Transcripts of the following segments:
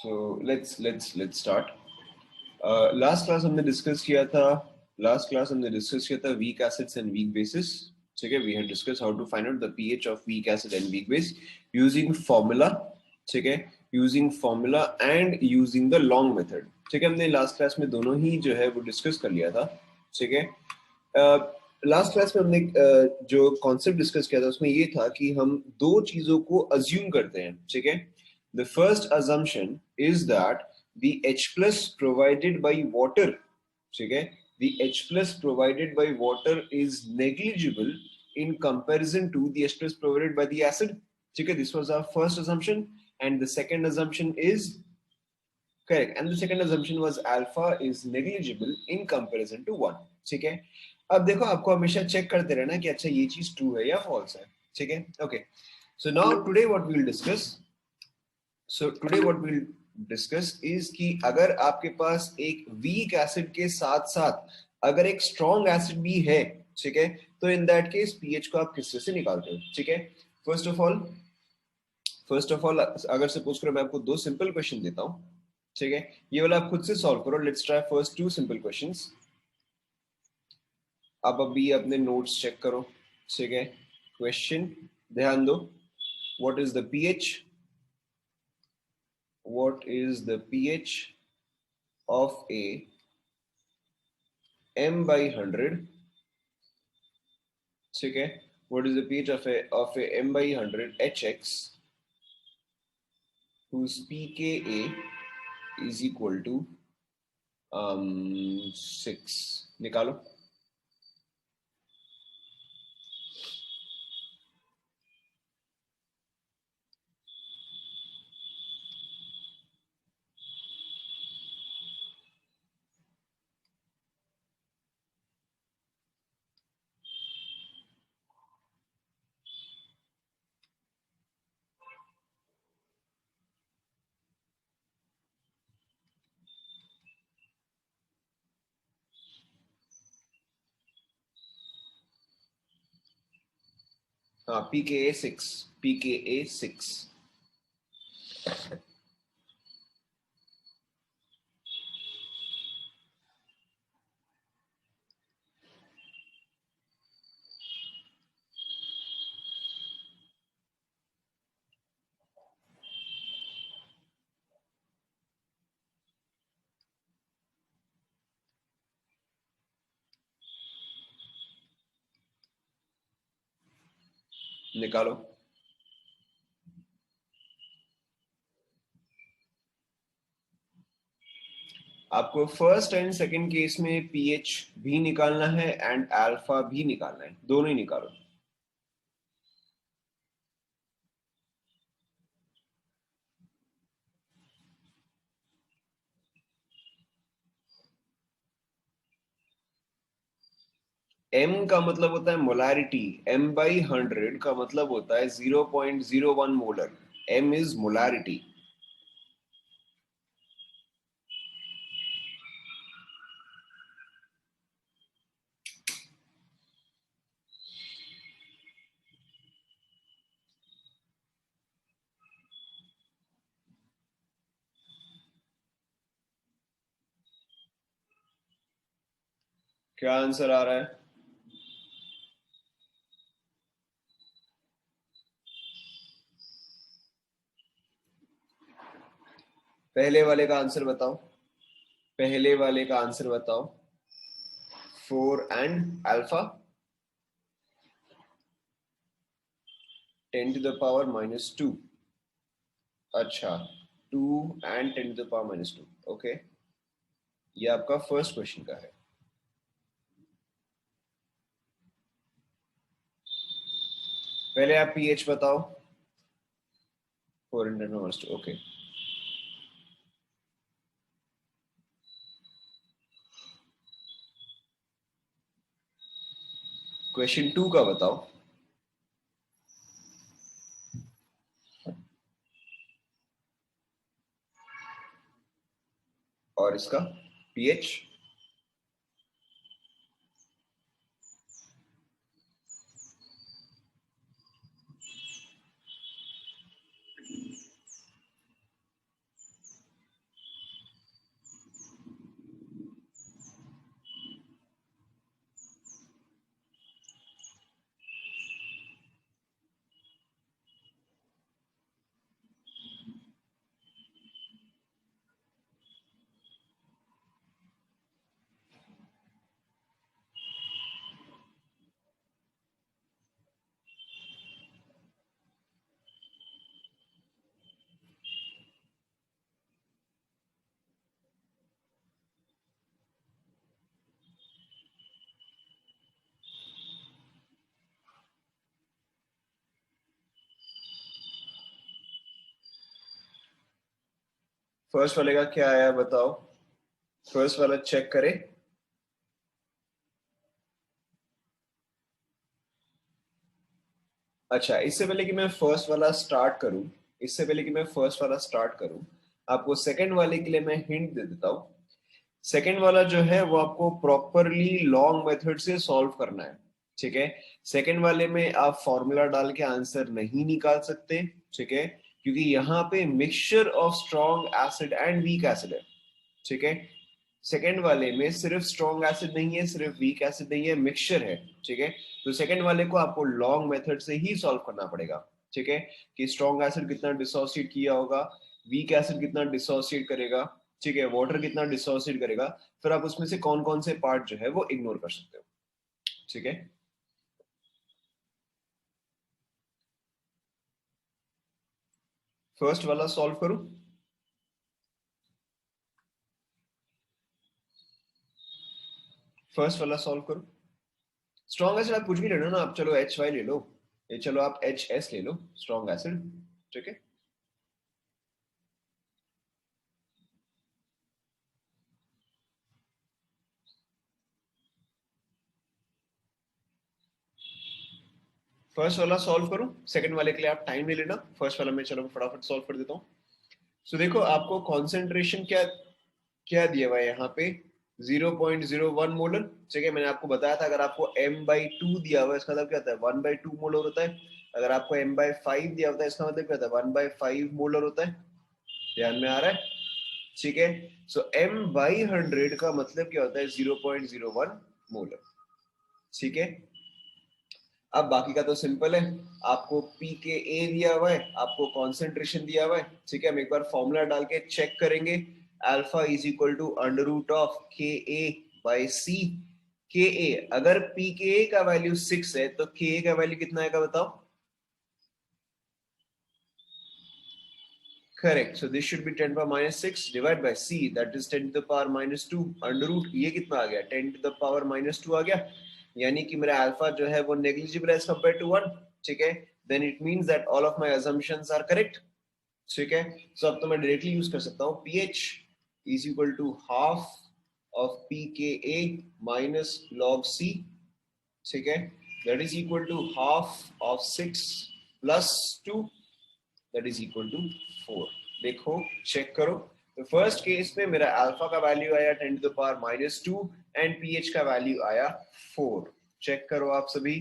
So let's start. Last class हमने discuss किया था weak acids and weak bases. ठीक है, we had discuss how to find out the pH of weak acid and weak base using formula. ठीक है, using formula and using the long method. ठीक है, हमने लास्ट क्लास में दोनों ही जो है वो डिस्कस कर लिया था. ठीक है, लास्ट क्लास में हमने जो कॉन्सेप्ट डिस्कस किया था उसमें ये था कि हम दो चीजों को अज्यूम करते हैं. ठीक है, the first assumption is that the H plus provided by water, ठीक है, the H plus provided by water is negligible in comparison to the H plus provided by the acid. ठीक है, this was our first assumption and the second assumption is correct and the second assumption was alpha is negligible in comparison to 1. ठीक है, अब देखो आपको हमेशा check करते रहना कि अच्छा ये चीज ट्रू है या फॉल्स है. ठीक है, okay. So now today what we will discuss, discuss is कि अगर आपके पास एक वीक एसिड के साथ साथ अगर एक स्ट्रॉन्ग एसिड भी है, ठीक है, तो इन दैट केस पीएच को आप किससे से निकालते हो. ठीक है, फर्स्ट ऑफ ऑल अगर सपोज करो मैं आपको दो सिंपल क्वेश्चन देता हूं. ठीक है, ये वाला आप खुद से सॉल्व करो. Let's try first two simple questions. आप अभी अपने नोट्स चेक करो. ठीक है, क्वेश्चन ध्यान दो. What is the pH, what is the pH of a m by 100. ठीक है, what is the pH of a m by 100 HX whose pKa is equal to 6. निकालो. हाँ, pKa 6, pKa 6. निकालो. आपको फर्स्ट एंड सेकंड केस में pH भी निकालना है एंड अल्फा भी निकालना है, दोनों ही निकालो. m का मतलब होता है मोलारिटी. m बाई 100 का मतलब होता है 0.01 मोलर. m is molarity. क्या आंसर आ रहा है? पहले वाले का आंसर बताओ. पहले वाले का आंसर बताओ. 4 and alpha 10 to the power -2. अच्छा, 2 and 10 to the power -2. Okay, ये आपका फर्स्ट क्वेश्चन का है. पहले आप पीएच बताओ. 4 into 10 -2. ओके, क्वेश्चन 2 का बताओ. और इसका पीएच फर्स्ट वाले का क्या आया बताओ, फर्स्ट वाला चेक करें। अच्छा, इससे पहले कि मैं फर्स्ट वाला स्टार्ट करूं, इससे पहले कि मैं फर्स्ट वाला स्टार्ट करूं, आपको सेकंड वाले के लिए मैं हिंट दे देता हूं। सेकंड वाला जो है वो आपको प्रॉपरली लॉन्ग मेथड से सॉल्व करना है, ठीक है। सेकंड वाले में आप फॉर्मूला डाल के आंसर नहीं निकाल सकते, ठीक है, क्योंकि यहाँ पे mixture of strong acid and weak acid है, ठीक है। सेकेंड वाले में सिर्फ स्ट्रॉन्ग एसिड नहीं है, सिर्फ वीक एसिड नहीं है, मिक्सचर है, ठीक है। तो सेकेंड वाले को आपको लॉन्ग मेथड से ही सॉल्व करना पड़ेगा, ठीक है, कि स्ट्रॉन्ग एसिड कितना डिसोसिएट किया होगा, वीक एसिड कितना डिसोसिएट करेगा, ठीक है, वाटर कितना डिसोसिएट करेगा, फिर आप उसमें से कौन कौन से पार्ट जो है वो इग्नोर कर सकते हो, ठीक है। फर्स्ट वाला सॉल्व करूं, फर्स्ट वाला सॉल्व करूं। स्ट्रॉन्ग एसिड आप कुछ भी ले लो ना, आप चलो HY ले लो, ये चलो आप HS ले लो, स्ट्रॉन्ग एसिड, ठीक है। फर्स्ट वाला सॉल्व करूं, सेकंड वाले के लिए आप टाइम नहीं लेना, फर्स्ट वाला में चलो फटाफट सॉल्व कर देता हूं। सो देखो आपको कॉन्सेंट्रेशन क्या क्या दिया हुआ है यहाँ पे, 0.01 मोलर, ठीक है। मैंने आपको बताया था अगर आपको m/2 दिया हुआ है इसका मतलब क्या होता है, 1/2 मोलर होता है। अगर आपको m/5 दिया होता है इसका मतलब क्या होता है, 1/5 मोलर होता है। ध्यान में आ रहा है, ठीक है। सो m/100 का मतलब क्या होता है, 0.01 मोलर, ठीक है। अब बाकी का तो सिंपल है, आपको pKa दिया हुआ है, आपको कॉन्सेंट्रेशन दिया हुआ है, ठीक है। हम एक बार फॉर्मूला डाल के चेक करेंगे, alpha is equal to under root of Ka/C। Ka अगर pKa का वैल्यू 6 है तो Ka का वैल्यू कितना आएगा बताओ। Correct, so this should be 10 power minus 6 divide by C, that is 10 to the power minus 2 under root, ये कितना आ गया, 10 टू द पावर माइनस 2 आ गया। यानी कि मेरा अल्फा जो है वो नेग्लिजिबल एज कंपेयर टू 1, ठीक है। Then it means that all of my assumptions are correct, ठीक है। सो अब तो मैं डायरेक्टली यूज कर सकता हूँ, pH is equal to half of pKa minus log C, ठीक है, that is equal to half of 6 plus 2, that is equal to 4। देखो चेक करो, तो फर्स्ट केस में मेरा अल्फा का वैल्यू आया 10 to the power minus 2 and pH का वैल्यू आया 4। चेक करो आप सभी।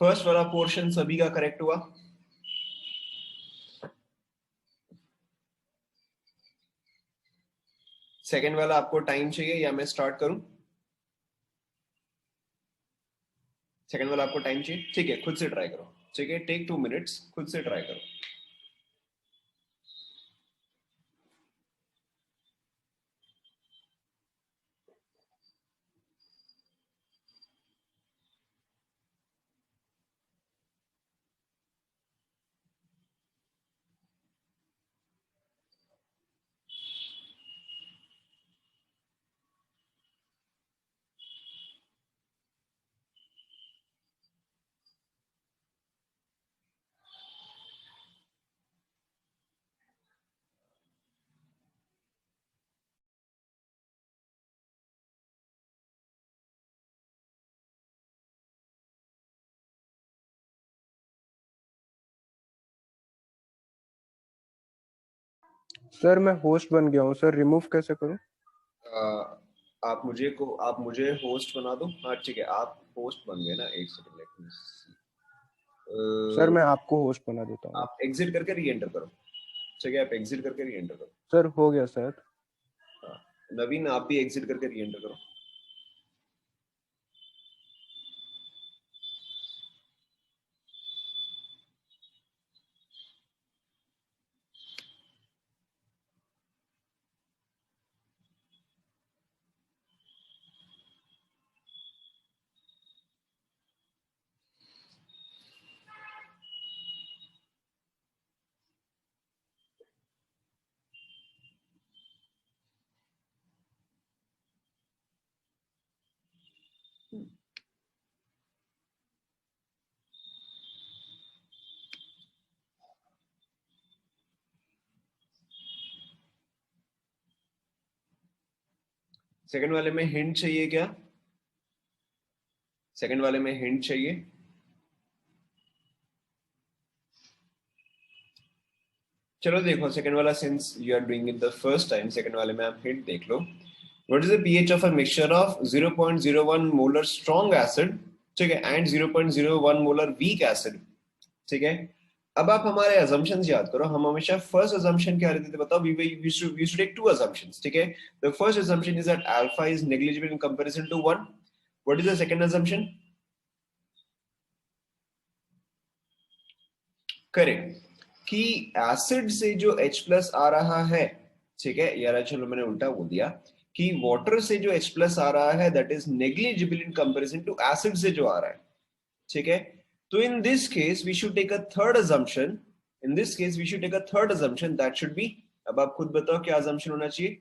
फर्स्ट वाला पोर्शन सभी का करेक्ट हुआ। सेकेंड वाला आपको टाइम चाहिए या मैं स्टार्ट करूं, सेकंड वाला आपको टाइम चाहिए, ठीक है, खुद से ट्राई करो, ठीक है, टेक 2 मिनट्स, खुद से ट्राई करो। सर मैं होस्ट बन गया हूँ सर, रिमूव कैसे करूँ? आप मुझे होस्ट बना दो, हाँ ठीक है, आप होस्ट बन गए ना, एक सेकंड लेट मी सी। सर मैं आपको होस्ट बना देता हूँ। आप एग्जिट करके री एंटर करो, ठीक है, आप एग्जिट करके री एंटर करो। सर हो गया सर। हाँ, नवीन आप भी एग्जिट करके री एंटर करो। सेकंड वाले में हिंट चाहिए क्या? सेकंड वाले में हिंट चाहिए? चलो देखो सेकंड वाला, since you are doing it the first time, second वाले में आप हिंट देख लो. What is the pH of a mixture of 0.01 molar strong acid, ठीक है, एंड 0.01 मोलर वीक एसिड, ठीक है. अब आप हमारे assumptions याद करो. हम हमेशा फर्स्ट assumption क्या रहते थे बताओ? we should take two assumptions, ठीक है. The first assumption is that alpha is negligible in comparison to 1. What is the second assumption? Correct, कि एसिड से जो H प्लस आ रहा है, ठीक है, यार चलो मैंने उल्टा बोल दिया, कि वाटर से जो H प्लस आ रहा है that is negligible in comparison to acid से जो आ रहा है, ठीक है. तो in this case we should take a third assumption. In this case we should take a third assumption that should be, अब आप खुद बताओ क्या assumption होना चाहिए?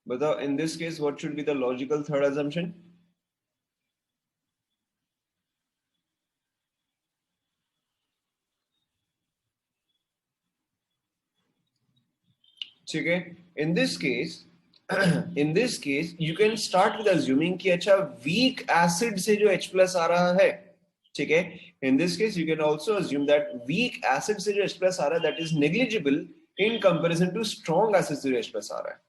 बताओ, in this case what should be the logical third assumption? ठीक है, in this case in this case you can start with assuming कि अच्छा weak acid से जो H plus आ रहा है, ठीक है. In this case you can also assume that weak acid से जो H plus आ रहा है that is negligible in comparison to strong acid से जो H plus आ रहा है,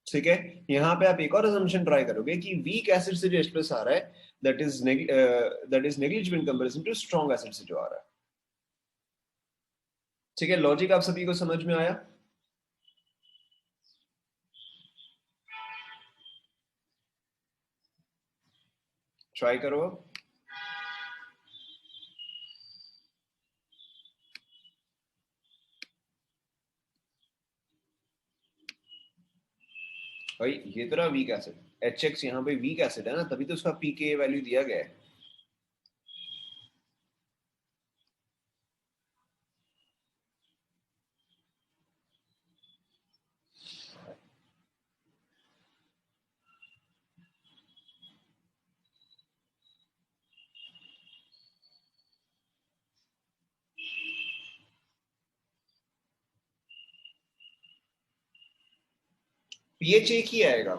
ठीक है. यहाँ पे आप एक और assumption ट्राई करोगे कि weak acid से जो H plus आ रहा है that is negligible in comparison to strong acid से जो आ रहा है, ठीक है. लॉजिक आप सभी को समझ में आया? ट्राई करो. भाई ये तो रहा वीक एसिड, HX यहाँ पे वीक एसिड है ना, तभी तो उसका पीके वैल्यू दिया गया है. पीएच एक ही आएगा,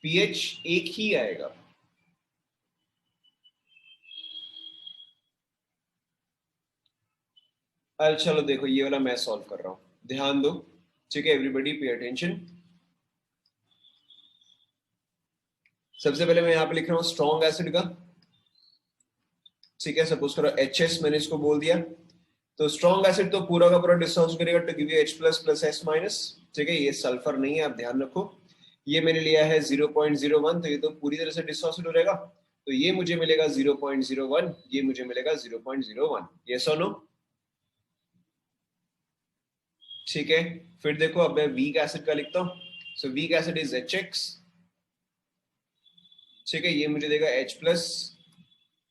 पीएच एक ही आएगा. अरे चलो देखो ये वाला मैं सॉल्व कर रहा हूं, ध्यान दो, ठीक है. Everybody pay attention. सबसे पहले मैं यहाँ पे लिख रहा हूँ स्ट्रॉन्ग एसिड का, ठीक है. सपोज करो HS मैंने इसको बोल दिया, तो स्ट्रॉन्ग एसिड तो पूरा का पूरा डिसऑल्व करेगा to give you H plus plus S minus, ठीक है. ये सल्फर नहीं है, आप ध्यान रखो. ये मैंने लिया है 0.01, तो ये तो पूरी तरह से डिसऑसिड हो जाएगा, तो ये मुझे मिलेगा 0.01, ये मुझे मिलेगा 0.01. यस और नो? ठीक है. फिर देखो अब मैं वीक एसिड का लिखता हूँ. So weak acid is HX, ठीक है. ये मुझे देगा H plus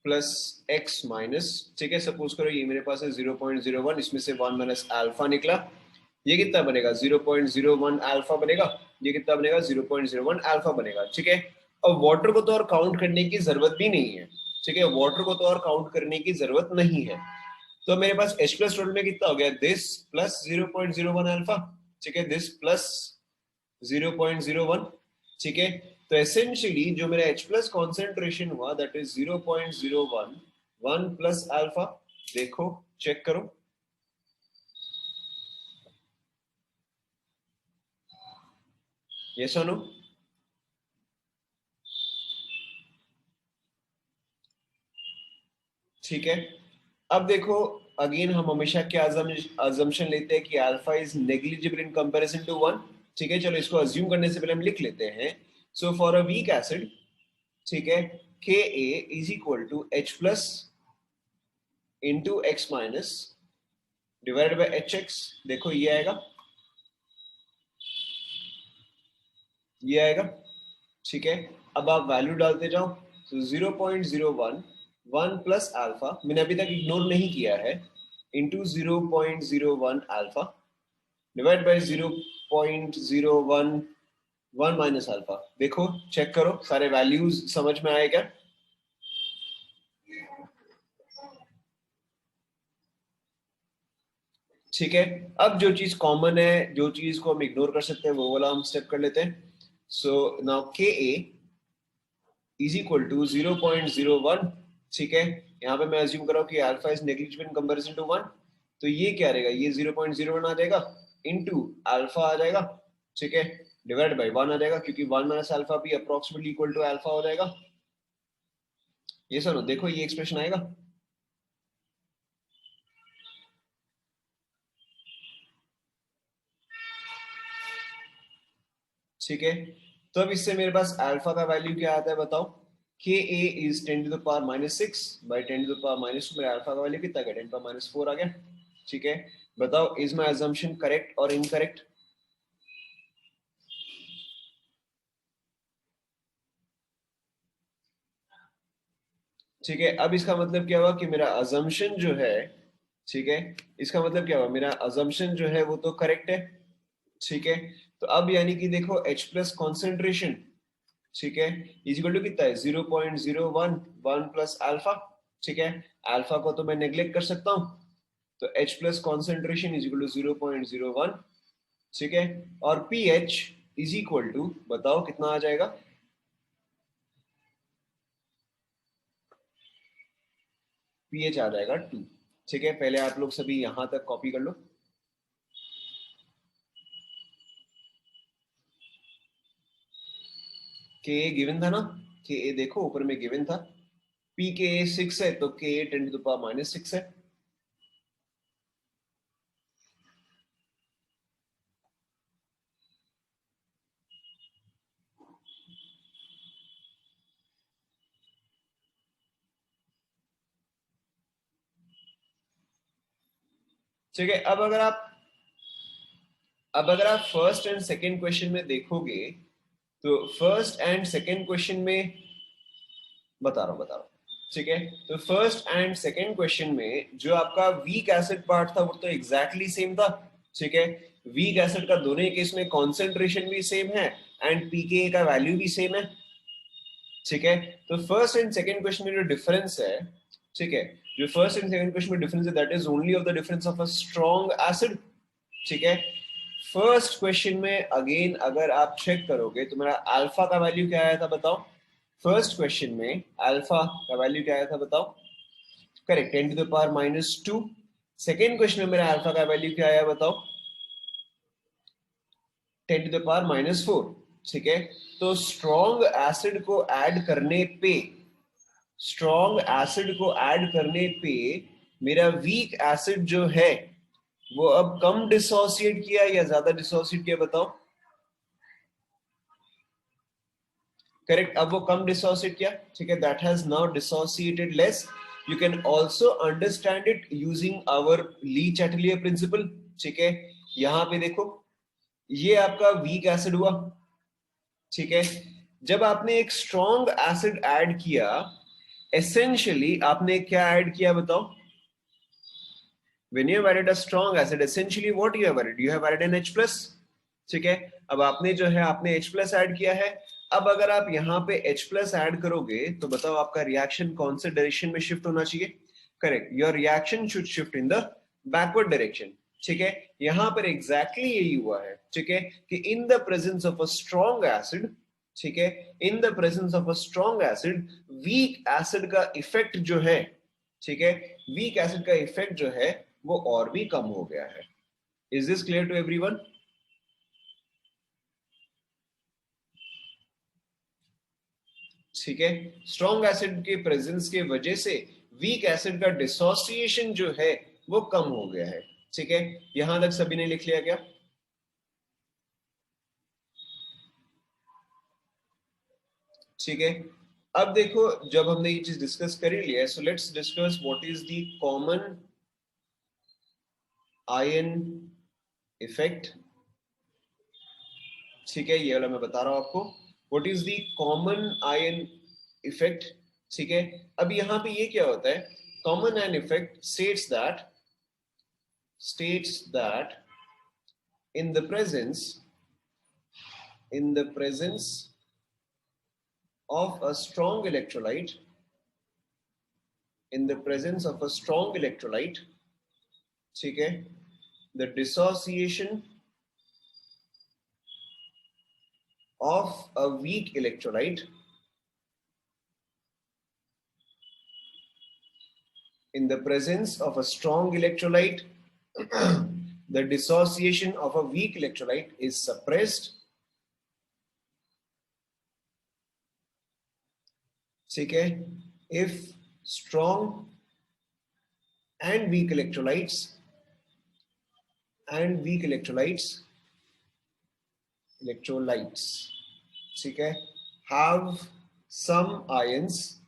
plus X minus, ठीक है. सपोज करो ये मेरे पास है 0.01, इसमें से 1 माइनस अल्फा निकला, ये कितना बनेगा? 0.01 अल्फा बनेगा. ये कितना बनेगा? 0.01 अल्फा बनेगा, ठीक है. अब वाटर को तो और काउंट करने की जरूरत भी नहीं है, ठीक है. वाटर को तो और काउंट करने की जरूरत नहीं है. तो मेरे पास H प्लस टोटल में कितना हो गया? दिस प्लस 0.01 अल्फा, ठीक है. दिस प्लस 0.01, ठीक है. तो एसेंशियली जो मेरा H प्लस कॉन्सेंट्रेशन हुआ दैट इज 0.01 1 प्लस अल्फा. देखो चेक करो, यस और नो? ठीक है. अब देखो अगेन हम हमेशा क्या अजम्पशन लेते हैं कि alpha is negligible in comparison to 1, ठीक है. चलो इसको अज्यूम करने से पहले हम लिख लेते हैं. So for a weak acid, ठीक है, Ka is equal to H plus into X minus divided by HX. देखो ये आएगा, ये आएगा, ठीक है. अब आप वैल्यू डालते जाओ. तो 0.01 1 प्लस अल्फा मैंने अभी तक इग्नोर नहीं किया है, into 0.01 alpha divide by 0.01 1 minus alpha. देखो चेक करो सारे वैल्यूज समझ में आए क्या? ठीक है, अब जो चीज कॉमन है, जो चीज को हम इग्नोर कर सकते हैं, वो वाला हम स्टेप कर लेते हैं. सो नाउ के ए इज इक्वल टू 0.01. ठीक है, यहाँ पे मैं अज्यूम कर रहा हूँ कि alpha is negligible in comparison to 1. तो ये क्या रहेगा, ये 0.01 आ जाएगा इनटू अल्फा आ जाएगा. ठीक है, डिवाइड बाय 1 आ जाएगा, क्योंकि 1 माइनस अल्फा भी अप्रोक्सीमेटली इक्वल टू अल्फा हो जाएगा. ये सर देखो ये एक्सप्रेशन आएगा. ठीक है, तो अब इससे मेरे पास अल्फा का वैल्यू क्या आता है बताओ. K a is 10 to the power -6 by 10 to the power -2. मेरे अल्फा का वैल्यू कितना गया, 10 पावर -4 आ गया. ठीक है, बताओ इज माय अजम्पशन करेक्ट और इनकरेक्ट. ठीक है, अब इसका मतलब क्या हुआ कि मेरा अजम्पशन जो है, ठीक है, इसका मतलब क्या हुआ, मेरा अजम्पशन जो है वो तो करेक्ट है. ठीक है, तो अब यानी कि देखो H प्लस कॉन्सेंट्रेशन, ठीक है, इज इक्वल टू कितना है, 0.01 1 प्लस अल्फा. ठीक है, अल्फा को तो मैं नेग्लेक्ट कर सकता हूं, तो H plus concentration is equal to 0.01. ठीक है, और pH इज इक्वल टू बताओ कितना आ जाएगा. pH आ जाएगा 2. ठीक है, पहले आप लोग सभी यहां तक कॉपी कर लो. के ए गिवन था ना, के ए देखो ऊपर में गिवन था. पी के ए 6 है, तो के ए 10 टू द पावर -6 है. ठीक है, अब अगर आप फर्स्ट एंड सेकंड क्वेश्चन में देखोगे, तो फर्स्ट एंड सेकंड क्वेश्चन में बता रहा हूं. ठीक है, तो फर्स्ट एंड सेकंड क्वेश्चन में जो आपका वीक एसिड पार्ट था वो तो एग्जैक्टली सेम था. ठीक है, वीक एसिड का दोनों ही केस में कॉन्सेंट्रेशन भी सेम है एंड पीके का वैल्यू भी सेम है. ठीक है, तो फर्स्ट एंड सेकंड क्वेश्चन में जो डिफरेंस है, ठीक है, जो फर्स्ट एंड सेकंड क्वेश्चन में डिफरेंस है that is only of the difference of a strong acid. ठीक है, फर्स्ट क्वेश्चन में अगेन अगर आप चेक करोगे तो मेरा अल्फा का वैल्यू क्या आया था बताओ. फर्स्ट क्वेश्चन में अल्फा का वैल्यू क्या आया था बताओ. Correct, 10 to the power -2. Second question में मेरा अल्फा का वैल्यू क्या आया बताओ, 10 टू द पावर -4. ठीक है, तो स्ट्रॉन्ग एसिड को ऐड करने पे, स्ट्रॉन्ग एसिड को ऐड करने पे मेरा वीक एसिड जो है वो अब कम डिसोसिएट किया या ज्यादा डिसोसिएट किया बताओ. करेक्ट, अब वो कम डिसोसिएट किया. ठीक है, that has now dissociated less. You can also understand it using our Le Chatelier principle. ठीक है, यहां पे देखो ये आपका वीक एसिड हुआ. ठीक है, जब आपने एक स्ट्रॉन्ग एसिड ऐड किया, एसेंशियली आपने क्या ऐड किया बताओ. When you have added a strong acid, essentially what you have added? You have added an H plus. ठीक है, अब आपने जो है आपने H plus ऐड किया है. अब अगर आप यहाँ पे H plus ऐड करोगे तो बताओ आपका रिएक्शन कौन से डायरेक्शन में शिफ्ट होना चाहिए. Correct, your reaction should shift in the backward direction. ठीक है, यहाँ पर एग्जैक्टली यही हुआ है. ठीक है, कि इन the presence of a strong acid, ठीक है, इन the presence of a strong acid, weak acid का इफेक्ट जो है, ठीक है, वीक एसिड का इफेक्ट जो है वो और भी कम हो गया है. Is this clear to everyone? ठीक है, स्ट्रॉन्ग एसिड के प्रेजेंस के वजह से वीक एसिड का डिसोसिएशन जो है वो कम हो गया है. ठीक है, यहां तक सभी ने लिख लिया क्या? ठीक है, अब देखो जब हमने ये चीज डिस्कस कर ही लिया है, so let's discuss what is the common ion effect. ठीक है, ये वाला मैं बता रहा हूं आपको, what is the common ion effect. ठीक है, अब यहां पे ये क्या होता है, common ion effect states that in the presence of a strong electrolyte, in the presence of a strong electrolyte, ठीक है, the dissociation of a weak electrolyte in the presence of a strong electrolyte, the dissociation of a weak electrolyte is suppressed. ठीक है, if strong and weak electrolytes ठीक है, have some ions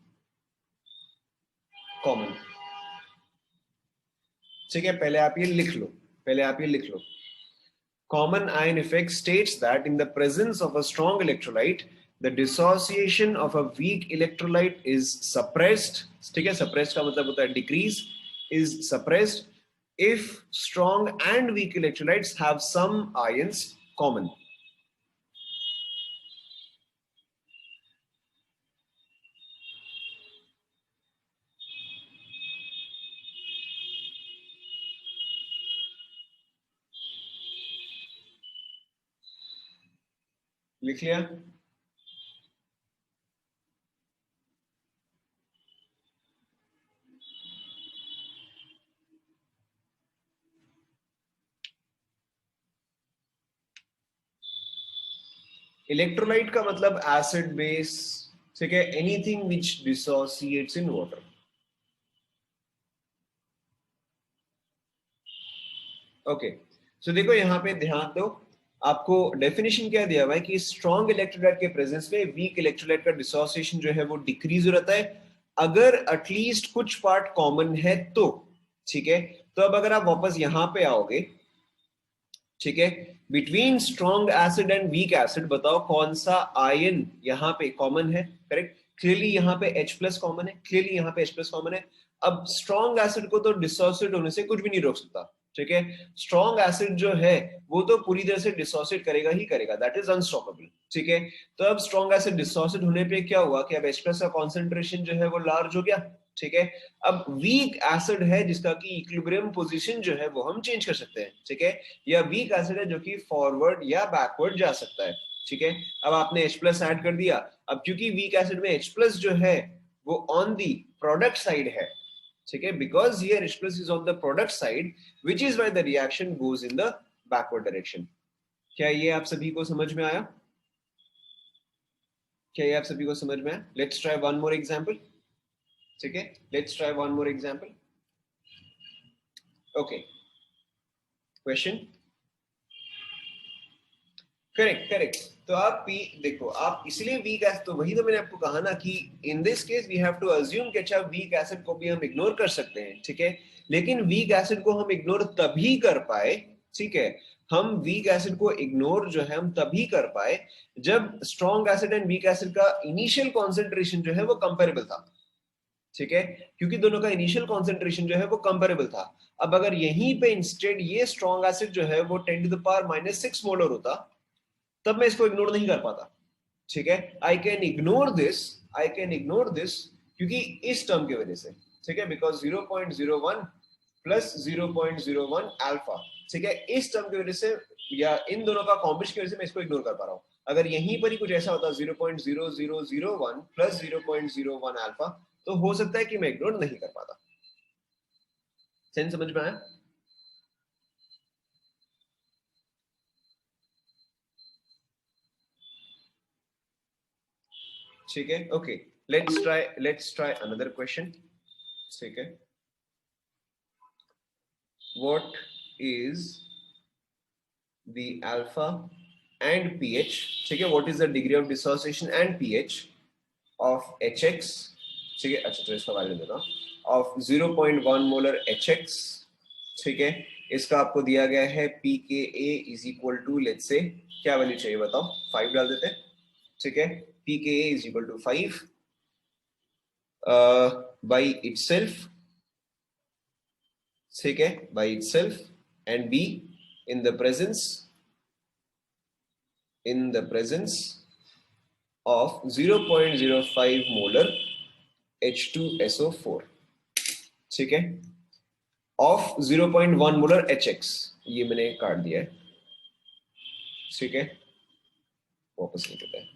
common. ठीक है, पहले आप ये लिख लो. Common ion effect states that in the presence of a strong electrolyte, the dissociation of a weak electrolyte is suppressed. ठीक है, suppressed का मतलब होता है decrease, is suppressed if strong and weak electrolytes have some ions common. लिख लिया? Electrolyte का मतलब एसिड बेस, ठीक है, anything which dissociates in water. Okay, so देखो यहाँ पे ध्यान दो, आपको डेफिनेशन क्या दिया हुआ है कि स्ट्रॉन्ग इलेक्ट्रोलाइट के प्रेजेंस में वीक इलेक्ट्रोलाइट का डिसोसिएशन जो है वो डिक्रीज हो रहता है अगर एटलीस्ट कुछ पार्ट कॉमन है तो. ठीक है, तो अब अगर आप वापस यहां पे आओगे, ठीक है, between strong acid and weak acid बताओ कौन सा आयन यहां पे कॉमन है. करेक्ट, क्लियरली यहां पे H+ कॉमन है, क्लियरली यहां पे H+ कॉमन है. अब स्ट्रॉन्ग एसिड को तो डिसोसिएट होने से कुछ भी नहीं रोक सकता. ठीक है, स्ट्रॉन्ग एसिड जो है वो तो पूरी तरह से डिसोसिएट करेगा ही करेगा, दैट इज अनस्टॉपेबल. ठीक है, तो अब स्ट्रॉन्ग एसिड डिसोसिएट होने पे क्या हुआ कि अब H+ का कॉन्सेंट्रेशन जो है वो लार्ज हो गया. ठीक है, अब वीक एसिड है जिसका कि इक्विलिब्रियम पोजीशन जो है वो हम चेंज कर सकते हैं. ठीक है, या वीक एसिड है जो कि फॉरवर्ड या बैकवर्ड जा सकता है. ठीक है, अब आपने H+ ऐड कर दिया. अब क्योंकि वीक एसिड में H+ जो है वो ऑन दी प्रोडक्ट साइड है. ठीक है, because here H+ is on the product side which is why the reaction goes in the backward direction. क्या ये आप सभी को समझ में आया? Let's try one more example. ठीक है, let's try one more example. Okay, question. Correct. तो आप देखो, आप इसलिए वीक एसिड, तो वही तो मैंने आपको कहा ना कि in this case we have to assume कि अच्छा वीक एसिड को भी हम इग्नोर कर सकते हैं. ठीक है, लेकिन वीक एसिड को हम इग्नोर तभी कर पाए, ठीक है, हम वीक एसिड को इग्नोर जो है हम तभी कर पाए जब strong acid and weak acid का इनिशियल कॉन्सेंट्रेशन जो है वो कंपेरेबल था. ठीक है, क्योंकि दोनों का इनिशियल कॉन्सेंट्रेशन जो है वो कंपेरेबल था. अब अगर यहीं पे इंस्टेड ये स्ट्रॉन्ग एसिड जो है वो 10⁻⁻⁶ मोलर होता तब मैं इसको इग्नोर नहीं कर पाता. ठीक है, आई कैन इग्नोर दिस क्योंकि इस टर्म की वजह से. ठीक है, बिकॉज 0.01 प्लस 0.01 अल्फा. ठीक है, इस टर्म की वजह से या इन दोनों का कॉम्बिनेशन की वजह से मैं इसको इग्नोर कर पा रहा हूं. अगर यहीं पर ही कुछ ऐसा होता 0.0001 प्लस 0.01 अल्फा तो हो सकता है कि मैं इग्नोर नहीं कर पाता. सेंस समझ में आया? ठीक है, okay, let's try another question. ठीक है, what is the alpha and pH. ठीक है, what is the degree of dissociation and pH of HX. ठीक है, अच्छा तो इसका वैल्यू देना of 0.1 मोलर HX. ठीक है, इसका आपको दिया गया है pKa is equal to, let's say क्या वैल्यू चाहिए बताओ, 5 डाल देते हैं. ठीक है, pKa is equal to 5 by itself. ठीक है, by itself, and B in the presence of 0.05 molar H2SO4. ठीक है, ऑफ 0.1 मोलर HX, ये मैंने काट दिया है, ठीक है, वापस लिखते हैं,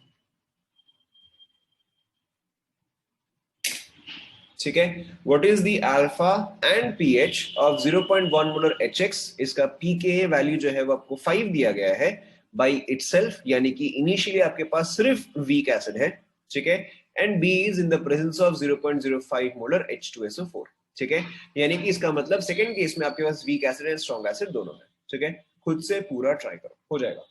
ठीक है। What is the alpha and pH of 0.1 molar HX, इसका पीके वैल्यू जो है वो आपको 5 दिया गया है बाय इटसेल्फ, यानी कि इनिशियली आपके पास सिर्फ वीक एसिड है, ठीक है, and B is in the presence of 0.05 molar H2SO4, ठीक है, यानी कि इसका मतलब सेकंड केस में आपके पास weak acid and strong acid दोनों है, ठीक है। खुद से पूरा ट्राई करो, हो जाएगा।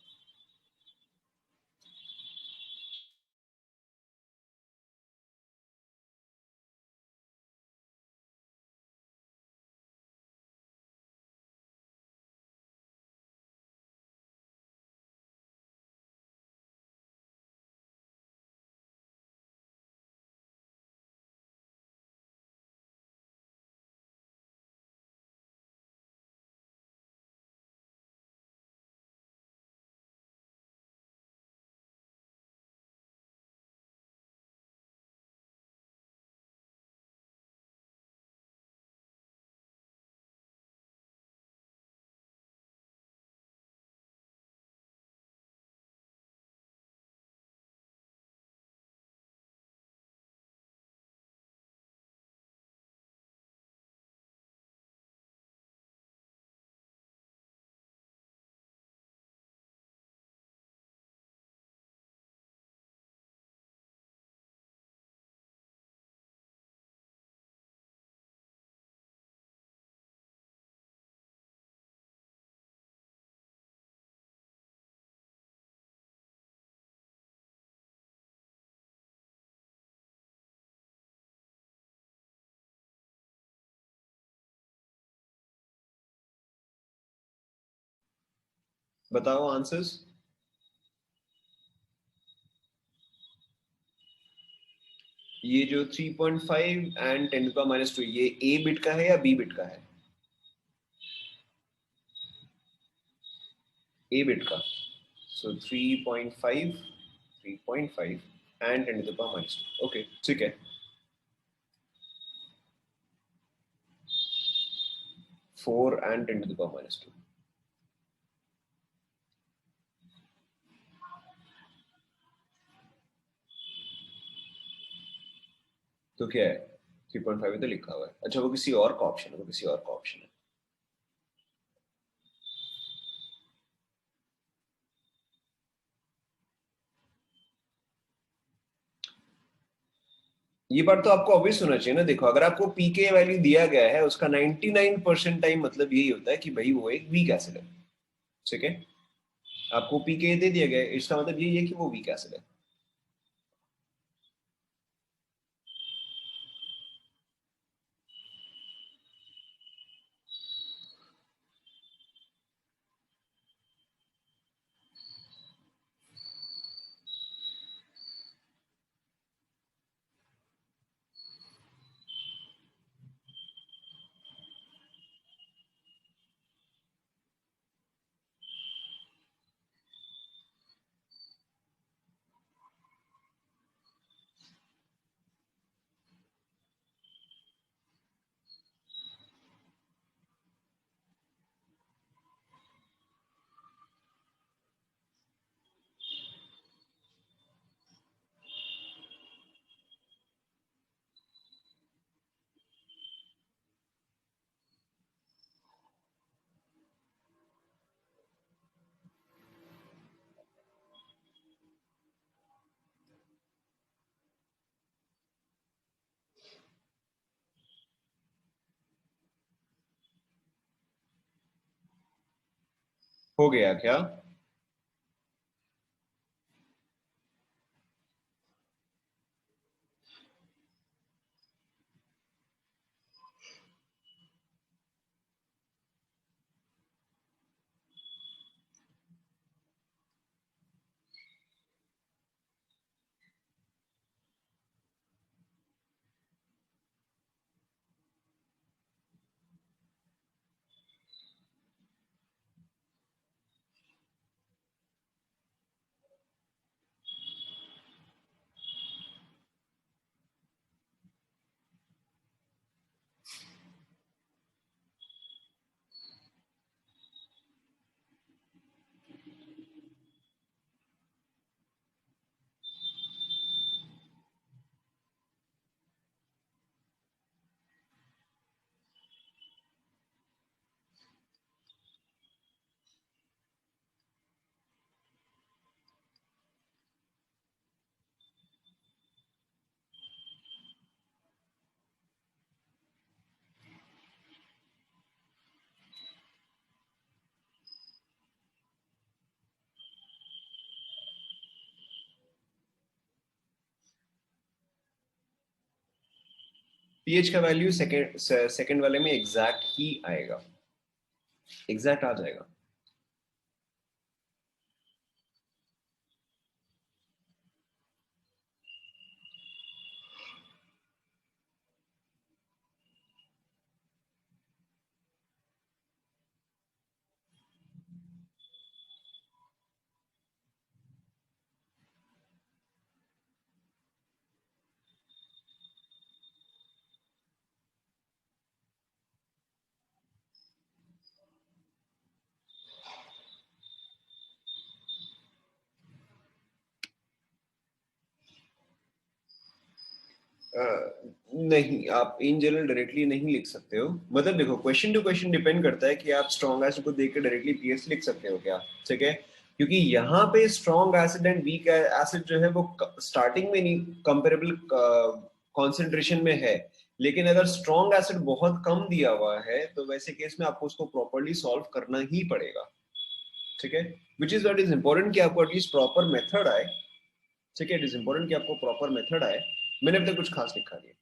बताओ आंसर्स। ये जो 3.5 एंड 10 का -2, ये ए बिट का है या बी बिट का है? ए बिट का। So 3.5, 3.5 and 10 to the power -2, okay, ठीक है। 4 एंड 10 टू द पावर -2, तो क्या है? 3.5 तो लिखा हुआ है, अच्छा वो किसी और का ऑप्शन है, वो किसी और का ऑप्शन है। ये बात तो आपको ऑब्वियस होना चाहिए ना। देखो, अगर आपको पीके वैल्यू दिया गया है, उसका 99% टाइम मतलब यही होता है कि भाई वो एक वीक एसिड है, ठीक है। आपको पीके दे दिया गया है, इसका मतलब यही है कि वो वीक एसिड है। हो गया क्या? पीएच का वैल्यू सेकंड वाले में एग्जैक्ट ही आएगा, एग्जैक्ट आ जाएगा। नहीं, आप इन जनरल डायरेक्टली नहीं लिख सकते हो। मतलब देखो, क्वेश्चन टू क्वेश्चन डिपेंड करता है कि आप स्ट्रॉन्ग एसिड को देख के डायरेक्टली पीएच लिख सकते हो क्या, ठीक है। क्योंकि यहाँ पे strong acid and weak acid जो है वो स्टार्टिंग में नहीं कंपेरेबल कॉन्सेंट्रेशन में है, लेकिन अगर स्ट्रॉन्ग एसिड बहुत कम दिया हुआ है तो वैसे केस में आपको उसको प्रॉपरली सॉल्व करना ही पड़ेगा, ठीक है। Which is what is important कि आपको एटलीस्ट प्रॉपर मेथड आए, ठीक है। इट इज इंपॉर्टेंट कि आपको प्रॉपर मेथड आए। मैंने अब तक कुछ खास लिखा नहीं है,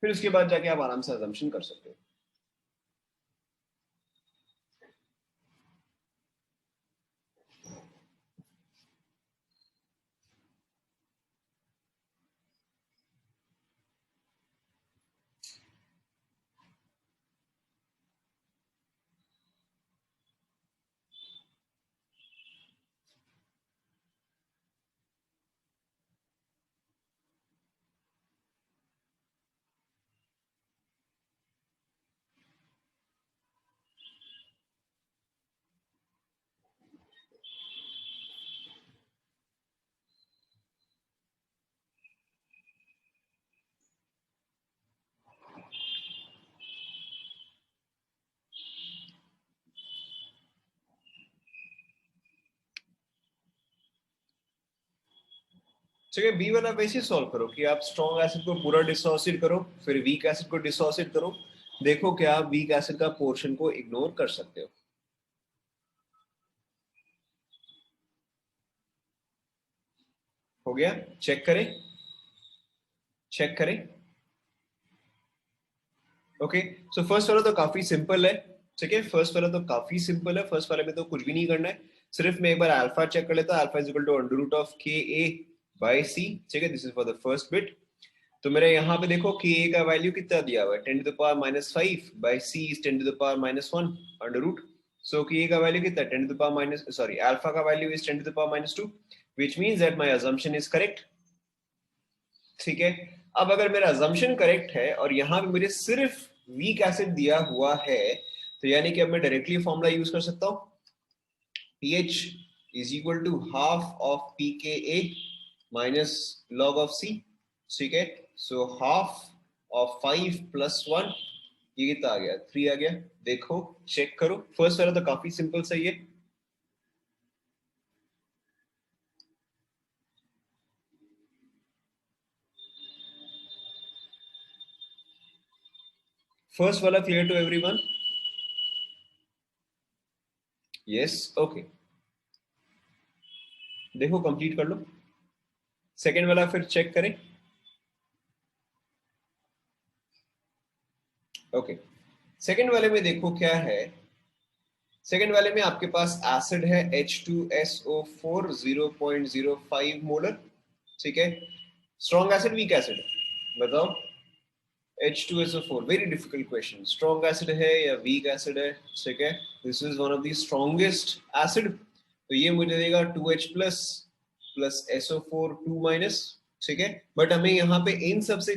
फिर उसके बाद जाके आप आराम से अजम्पशन कर सकते हो। ठीक है, बी वाला वैसे सॉल्व करो कि आप स्ट्रॉन्ग एसिड को पूरा डिसोसिएट करो, फिर वीक एसिड को डिसोसिएट करो, देखो क्या आप वीक एसिड का पोर्शन को इग्नोर कर सकते हो। हो गया, चेक करें, चेक करें। ओके, सो फर्स्ट वाला तो काफी सिंपल है, ठीक है। फर्स्ट वाला तो काफी सिंपल है, फर्स्ट वाले में तो कुछ भी नहीं करना है, सिर्फ मैं एक बार अल्फा चेक कर लेता हूं। Alpha is equal to under root of K a by C, ठीक है। This is for the first bit. तो मेरे यहाँ पे देखो कि ए का वैल्यू कितना दिया हुआ है, 10 to the power -5 by C is 10 to the power -1 under root. So कि ए का वैल्यू कितना है, 10 to the power minus, sorry, alpha का value is 10 to the power -2, which means that my assumption is correct, ठीक है। अब अगर मेरा अजम्पशन करेक्ट है और यहाँ पे मुझे सिर्फ वीक एसिड दिया हुआ है, तो यानी कि अब मैं डायरेक्टली फॉर्मूला यूज कर सकता हूँ, pH is equal to half of pKa minus log of C, ठीक है। सो हाफ ऑफ 5 प्लस 1, ये कितना आ गया, 3 आ गया। देखो, चेक करो, फर्स्ट वाला तो काफी सिंपल सही है। फर्स्ट वाला clear to everyone? Yes, okay. देखो कंप्लीट कर लो, सेकेंड वाला फिर चेक करें। ओके, सेकेंड वाले में देखो क्या है, सेकेंड वाले में आपके पास एसिड है H2SO4 0.05 मोलर, ठीक है। स्ट्रॉन्ग एसिड वीक एसिड, बताओ। H2SO4, very difficult question. Strong acid है या वीक एसिड है, ठीक है। This is one of the strongest acid, तो ये मुझे देगा 2H plus plus SO4 2 minus, ठीक है। बट हमें यहाँ पे इन सब से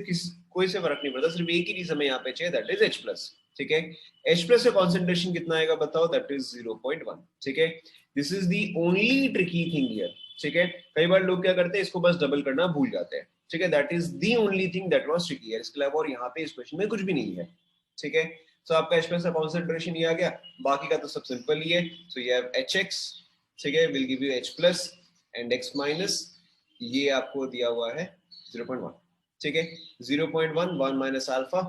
कोई से फर्क नहीं पड़ता, सिर्फ एक ही चीज हमें यहाँ पे चाहिए, दैट इज H प्लस, ठीक है। H प्लस का कॉन्सेंट्रेशन कितना आएगा बताओ, दैट इज 0.1, ठीक है। This is the only tricky thing here, ठीक है। कई बार लोग क्या करते हैं, इसको बस डबल करना भूल जाते हैं, ठीक है। That is the only thing that was tricky, इसके अलावा और यहाँ पे इस क्वेश्चन में कुछ भी नहीं है, ठीक है। सो आपका H प्लस का कॉन्सेंट्रेशन ये आ गया, बाकी का तो सब सिंपल ही है। सो ये हैव HX, ठीक है, will give you H plus and X minus, ये आपको दिया हुआ है 0.1, ठीक है। 0.1 1 माइनस अल्फा,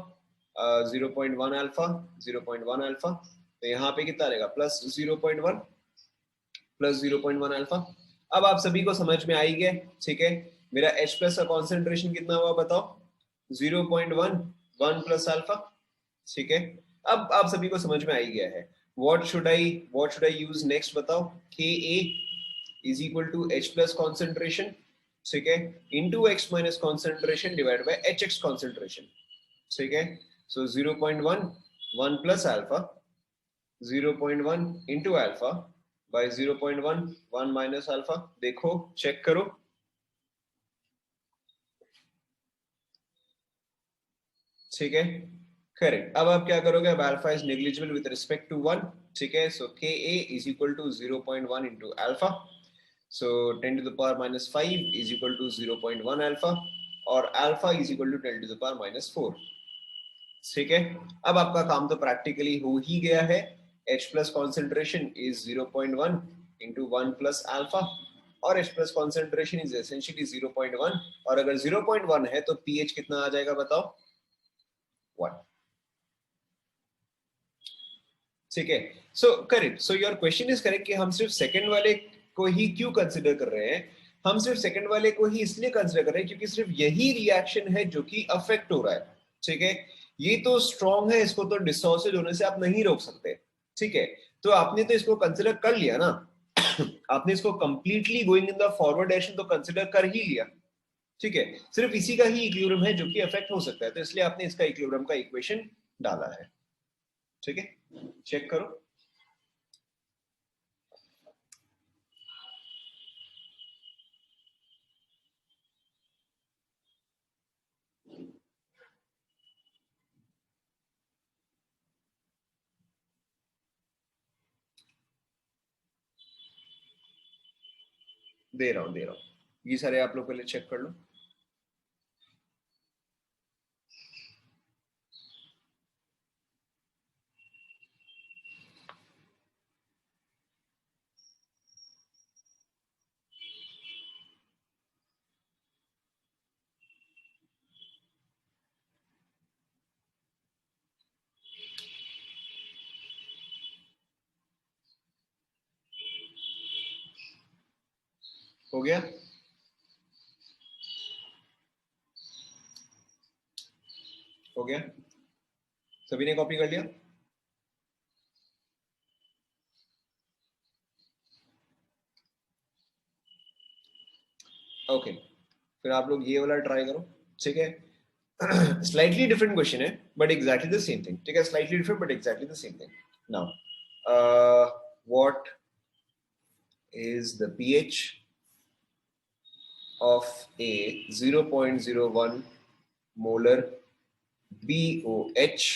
0.1 अल्फा, 0.1 अल्फा, तो यहाँ पे कितना रहेगा, प्लस 0.1 प्लस 0.1 अल्फा। अब आप सभी को समझ में आई गया, ठीक है। मेरा H प्लस का कॉन्सेंट्रेशन कितना हुआ बताओ, 0.1 1 प्लस अल्फा, ठीक है। अब आप सभी को समझ में आ ही गया है। what should I use next बताओ। Ka is equal to H plus concentration, ठीक है, into X minus concentration divided by HX concentration, ठीक है। so 0.1 1 plus alpha 0.1 into alpha by 0.1 1 minus alpha। देखो चेक करो, ठीक है, करेक्ट। अब आप क्या करोगे, अब alpha is negligible with respect to 1, ठीक है। सो Ka is equal to 0.1 into alpha, so 10 to the power minus 5 is equal to 0.1 alpha, और alpha is equal to 10 to the power minus 4, ठीक है। अब आपका काम तो प्रैक्टिकली हो ही गया है। H plus concentration is 0.1 into 1 plus alpha, और H plus concentration is essentially 0.1, और अगर 0.1 है तो pH कितना आ जाएगा बताओ, 1, ठीक है। So correct, so your question is correct कि हम सिर्फ सेकंड वाले को ही क्यों कंसिडर कर रहे हैं। हम सिर्फ सेकंड वाले को ही इसलिए कंसिडर कर रहे हैं क्योंकि सिर्फ यही रिएक्शन है जो कि अफेक्ट हो रहा है, ठीक है। ये तो स्ट्रॉन्ग है, इसको तो डिसोसिएट होने से आप नहीं रोक सकते, ठीक है। तो आपने तो इसको कंसिडर कर लिया ना आपने इसको completely going in the forward direction तो कंसिडर कर ही लिया, ठीक है। सिर्फ इसी का ही इक्विलिब्रियम है जो कि अफेक्ट हो सकता है, तो इसलिए आपने इसका इक्विलिब्रियम का इक्वेशन डाला है, ठीक है। चेक करो, दे रहा हूं ये सारे आप लोग पहले चेक कर लो। हो गया, हो गया, सभी ने कॉपी कर लिया। ओके, फिर आप लोग ये वाला ट्राई करो, ठीक है। स्लाइटली डिफरेंट क्वेश्चन है but exactly the same thing, ठीक है। Slightly different but exactly the same thing. Now what is the pH of a 0.01 molar BOH,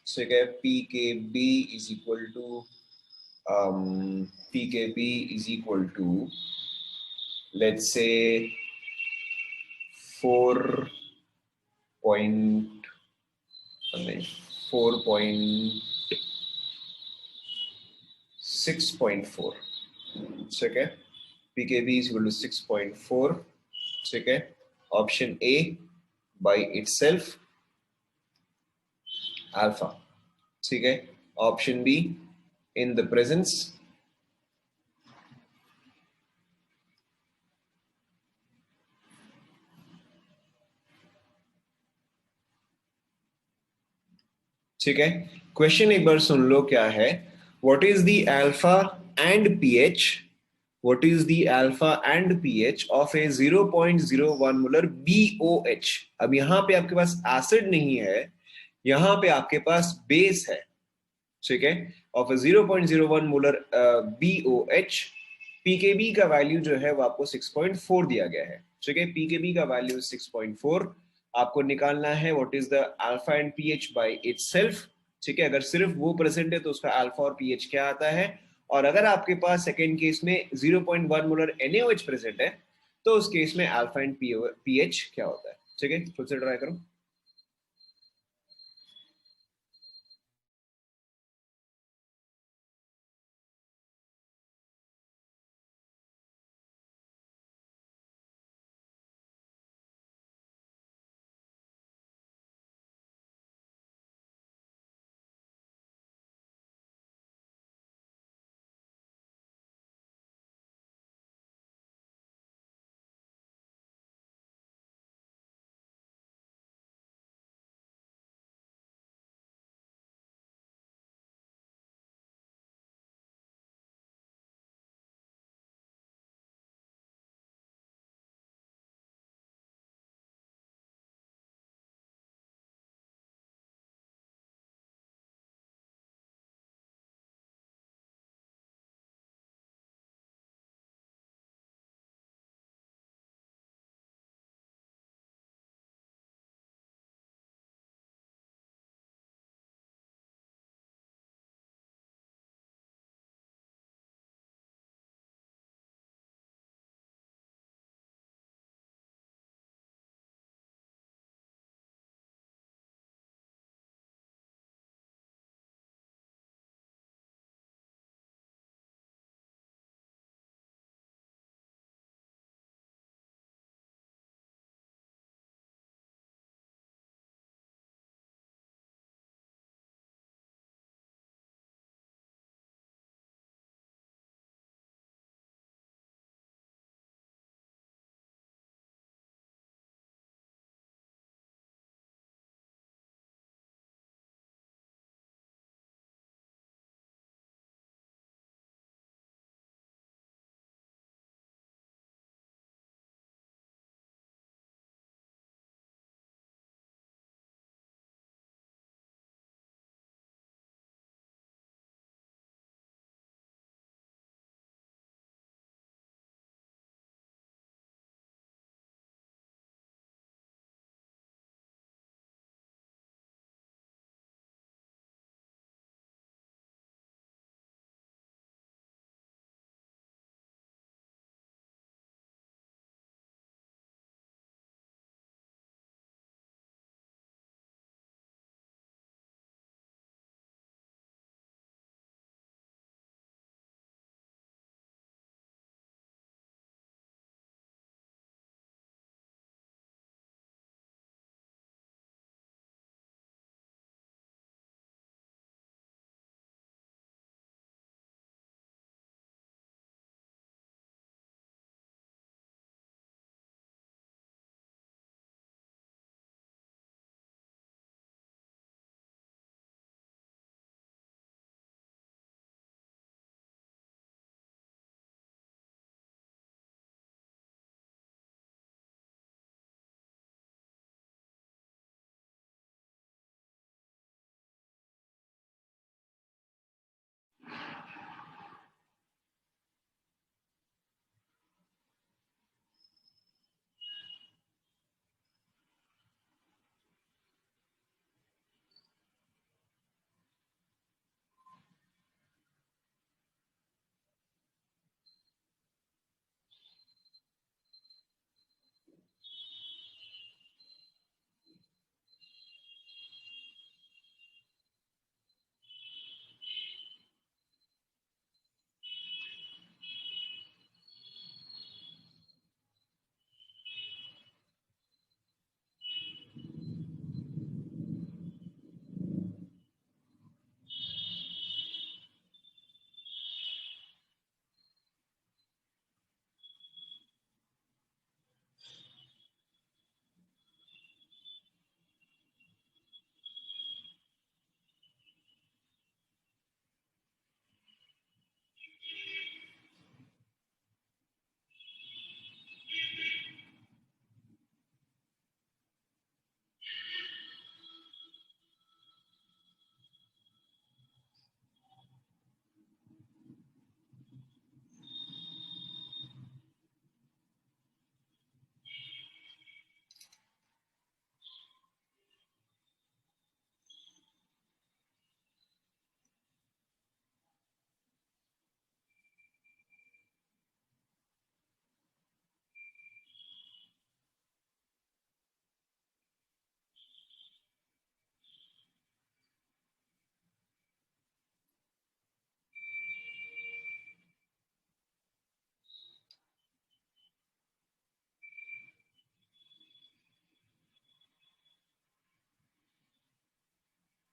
ठीक है। pKb is equal to pKb is equal to let's say 4 point 4.6.4, ठीक है। pKb is equal to 6.4, ठीक है। Option A by itself alpha, ठीक है। Option B in the presence, ठीक है। क्वेश्चन एक बार सुन लो क्या है। What is the alpha and pH, what is the alpha and pH of A 0.01 molar BOH. अब यहां पे आपके पास एसिड नहीं है, यहां पे आपके पास बेस है, ठीक है। Of A 0.01 molar BOH, pKb का वैल्यू जो है वो आपको 6.4 दिया गया है, ठीक है। पीकेबी का वैल्यू 6.4, आपको निकालना है what is the alpha and pH by itself, ठीक है। अगर सिर्फ वो प्रेजेंट है तो उसका अल्फा और पीएच क्या आता है, और अगर आपके पास सेकेंड केस में 0.1 मोलर NaOH प्रेजेंट है तो उस केस में अल्फा एंड पीएच क्या होता है, ठीक है। खुद से ट्राई करो।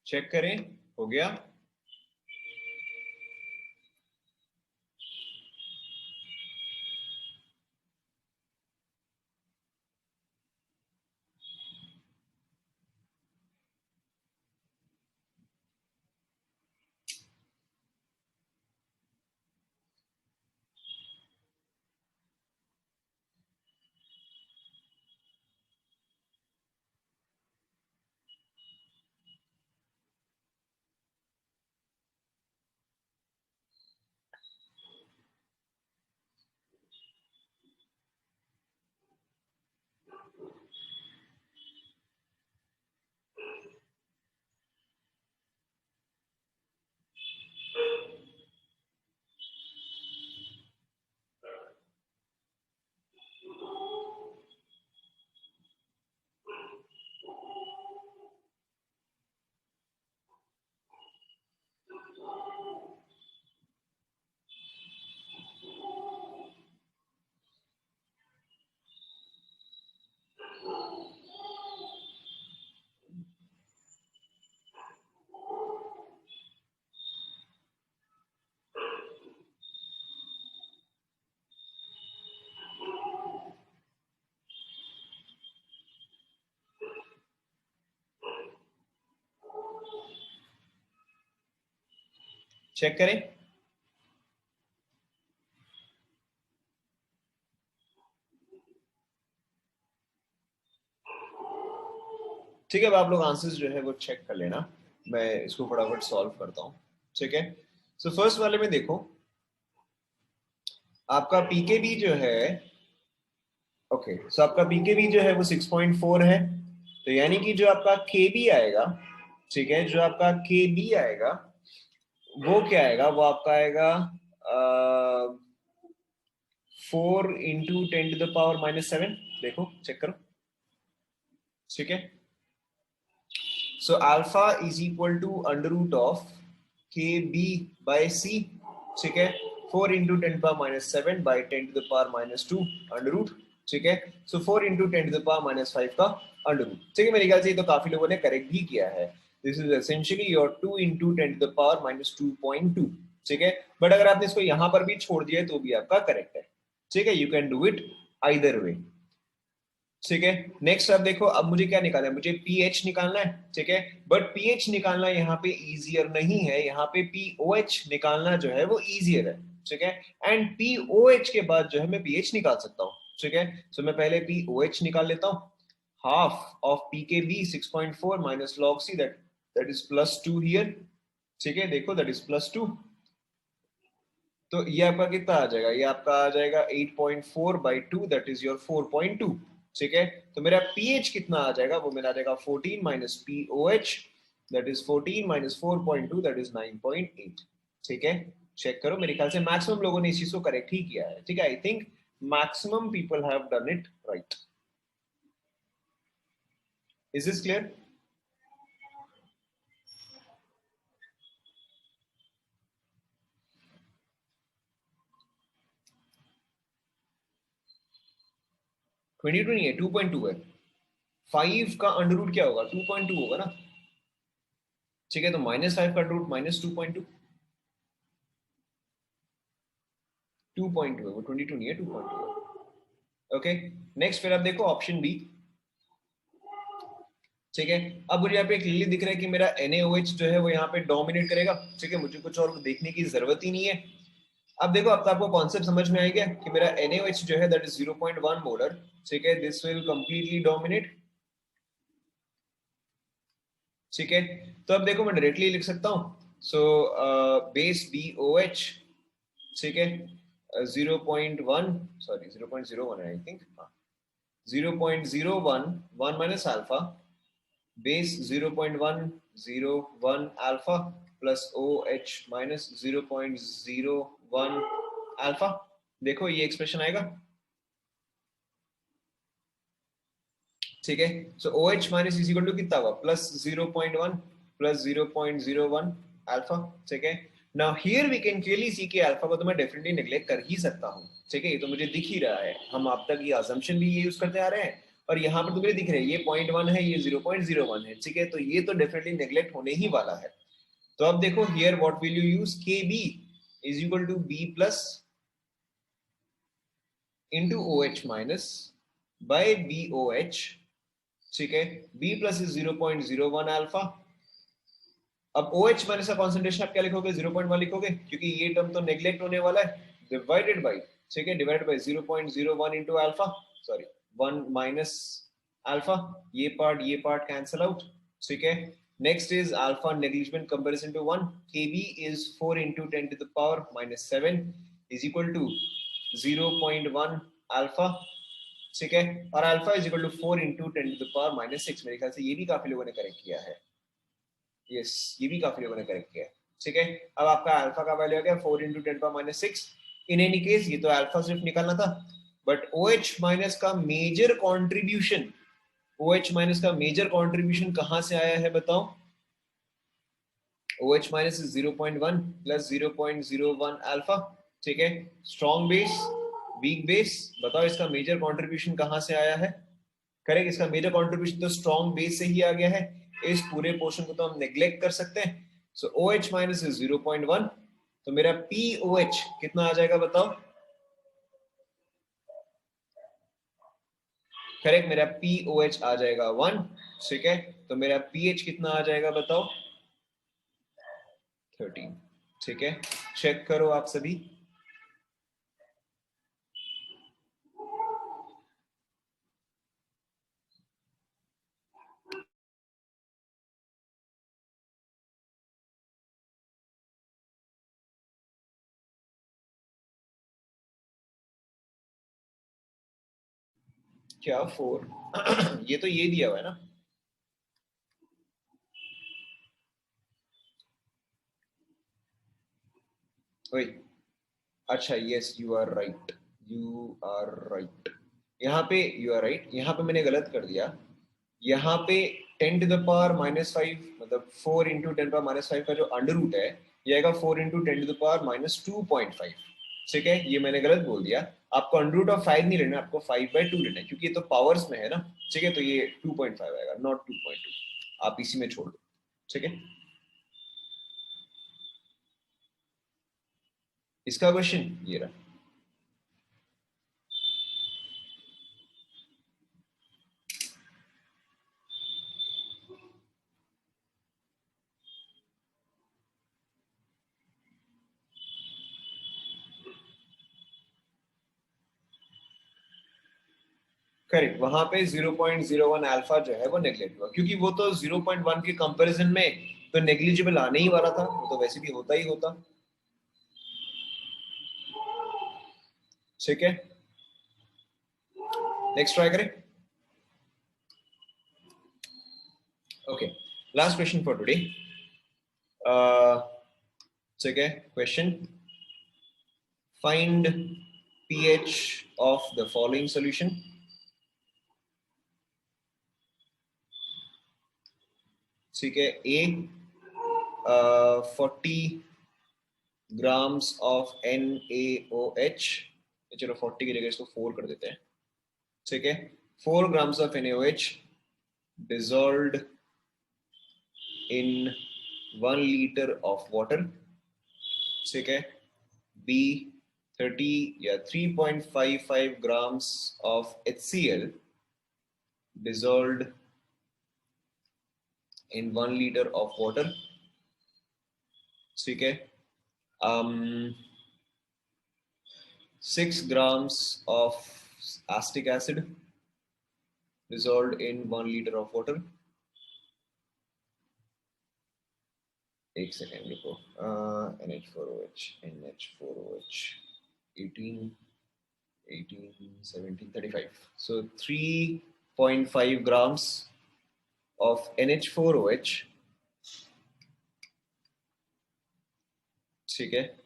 चेक करें, हो गया? चेक करें। ठीक है, अब आप लोग आंसर्स जो है वो चेक कर लेना, मैं इसको फटाफट सॉल्व करता हूँ। ठीक है, सो फर्स्ट वाले में देखो, आपका पीकेबी जो है, ओके, सो आपका पीकेबी जो है वो 6.4 है, तो यानी कि जो आपका केबी आएगा, ठीक है, जो आपका केबी आएगा वो क्या आएगा, वो आपका आएगा 4 × 10⁻⁻⁷। देखो चेक करो, ठीक है। So alpha is equal to √of KB/C, ठीक है, 4 × 10⁻⁷ by 10⁻², √, ठीक है। सो 4 × 10⁻⁵ का √, ठीक है। मेरे ख्याल से ये तो काफी लोगों ने करेक्ट भी किया है। दिस इज एसेंशियली योर 2 × 10⁻², ठीक है। बट अगर आपने इसको यहां पर भी छोड़ दिया तो भी आपका करेक्ट है, ठीक है। You can do it either way, ठीक है। नेक्स्ट अब देखो, अब मुझे क्या निकालना है, मुझे पीएच निकालना है, ठीक है। बट पीएच निकालना यहाँ पे इजियर नहीं है, यहाँ पे पीओएच निकालना जो है वो इजियर है, ठीक है। एंड पीओएच के बाद जो है मैं पीएच निकाल सकता हूँ, ठीक है। सो मैं पहले पीओएच निकाल लेता हूँ, half of pKb 6.4 minus log C, that is +2 here, ठीक है। देखो दैट इज +2, तो ये आपका कितना आ जाएगा, ये आपका आ जाएगा 8.4/2, दैट इज योर 4.2, ठीक है। तो मेरा पीएच कितना आ जाएगा, वो मेरा आ जाएगा 14 minus pOH, that is 14 minus 4.2, that is 9.8, ठीक है। चेक करो, मेरे ख्याल से मैक्सिमम लोगों ने इस चीज को करेक्ट ही किया है, ठीक है। I think maximum people have done it right. Is this clear? Twenty two नहीं है, 2.2 है। 5 का अंडर क्या होगा, 2.2 होगा ना, ठीक है। तो -5 का अंडर -2.2, 2.2 है वो, 22 नहीं है, 2.2 है। ओके, नेक्स्ट फिर आप देखो ऑप्शन बी, ठीक है। अब मुझे यहाँ पे क्लियरली दिख रहा है कि मेरा NaOH जो है वो यहाँ पे डोमिनेट करेगा, ठीक है। मुझे कुछ और देखने की जरूरत ही नहीं है। अब देखो, अब तो आपको कॉन्सेप्ट समझ में आ गया कि मेरा NaOH जो है दैट इज 0.1 मोलर, ठीक है। दिस विल कंप्लीटली डोमिनेट, ठीक है। तो अब देखो मैं डायरेक्टली लिख सकता हूँ, सो बेस BOH, ठीक है, 0.1, सॉरी 0.01 है I think, 0.011 minus alpha base 0.101 alpha plus OH minus 0.01 alpha. देखो ये एक्सप्रेशन आएगा, ठीक है। So OH minus is equal to कितना हुआ, +0.1 प्लस 0.01 अल्फा, ठीक है। Now here we can clearly see कि अल्फा को तो मैं डेफिनेटली नेग्लेक्ट कर ही सकता हूँ, ठीक है। ये तो मुझे दिख ही रहा है, हम आप तक ये असम्पशन भी ये यूज करते आ रहे हैं और यहाँ पर तो मुझे दिख रहा है ये 0.1 है, ये 0.01 है, ठीक है, तो ये तो डेफिनेटली नेग्लेक्ट होने ही वाला है। तो अब देखो here what will you use, K b is equal to B plus into O H minus by B O H, ठीक है, बी प्लस इज 0.01 अल्फा। अब ओ एच माइनस का कॉन्सेंट्रेशन आप क्या लिखोगे, 0.1 लिखोगे, क्योंकि ये टर्म तो नेग्लेक्ट होने वाला है, डिवाइडेड बाई, ठीक है, divided by 0.01 into alpha, sorry 1 minus alpha, ये पार्ट कैंसल आउट, ठीक है। Next is alpha negligible comparison to 1, kb is 4 into 10 to the power minus 7 is equal to 0.1 alpha, ठीक है, और alpha is equal to 4 into 10 to the power minus 6। मेरे ख्याल से ये भी काफी लोगों ने करेक्ट किया है, यस ये भी काफी लोगों ने करेक्ट किया है, ठीक है। अब आपका अल्फा का वैल्यू आ गया 4 into 10 power minus 6। In any case ये तो अल्फा सिर्फ निकालना था, बट OH माइनस का मेजर कंट्रीब्यूशन, OH माइनस का मेजर कंट्रीब्यूशन कहां से आया है बताओ। OH minus is 0.1 plus 0.01 alpha, ठीक है, स्ट्रॉन्ग बेस वीक बेस, बताओ इसका मेजर कंट्रीब्यूशन कहां से आया है। करेक्ट, इसका मेजर कंट्रीब्यूशन तो स्ट्रॉन्ग बेस से ही आ गया है, इस पूरे पोर्शन को तो हम नेग्लेक्ट कर सकते हैं। सो OH माइनस इज 0.1, तो मेरा POH कितना आ जाएगा बताओ। करेक्ट, मेरा POH आ जाएगा 1, ठीक है, तो मेरा pH कितना आ जाएगा बताओ 13, ठीक है। चेक करो आप सभी, क्या 4 ये तो ये दिया हुआ है ना, वही, अच्छा yes you are right, you are right, यहाँ पे यू आर राइट, यहाँ पे मैंने गलत कर दिया, यहाँ पे 10 to the power minus 5 मतलब 4 into 10 power minus 5 का जो अंडर रूट है ये आएगा 4 into 10 to the power minus 2.5, ठीक है, ये मैंने गलत बोल दिया। आपको अंडर रूट ऑफ 5 नहीं लेना, आपको 5/2 लेना है, क्योंकि ये तो पावर्स में है ना, ठीक है, तो ये 2.5 आएगा नॉट 2.2, आप इसी में छोड़ दो, ठीक है। इसका क्वेश्चन ये रहा, करेक्ट, वहां पे 0.01 अल्फा जो है वो नेग्लेक्ट हुआ, क्योंकि वो तो 0.1 के कंपैरिजन में तो नेग्लिजिबल आने ही वाला था, वो तो वैसे भी होता ही होता, ठीक है। नेक्स्ट ट्राई करें, okay, last question for today, ठीक है, question find pH of the following solution, ठीक है, A 40 grams of NaOH, चलो 40 की जगह इसको 4 कर देते हैं, ठीक है, 4 grams of NaOH dissolved in 1 liter of water, ठीक है, B 30 या 3.55 grams of HCl dissolved in 1 liter of water, ठीक है, 6 grams of acetic acid dissolved in 1 liter of water, एक सेकेंड रुको, NH4OH 18 17 35, so 3.5 grams of NH4OH, ठीक है,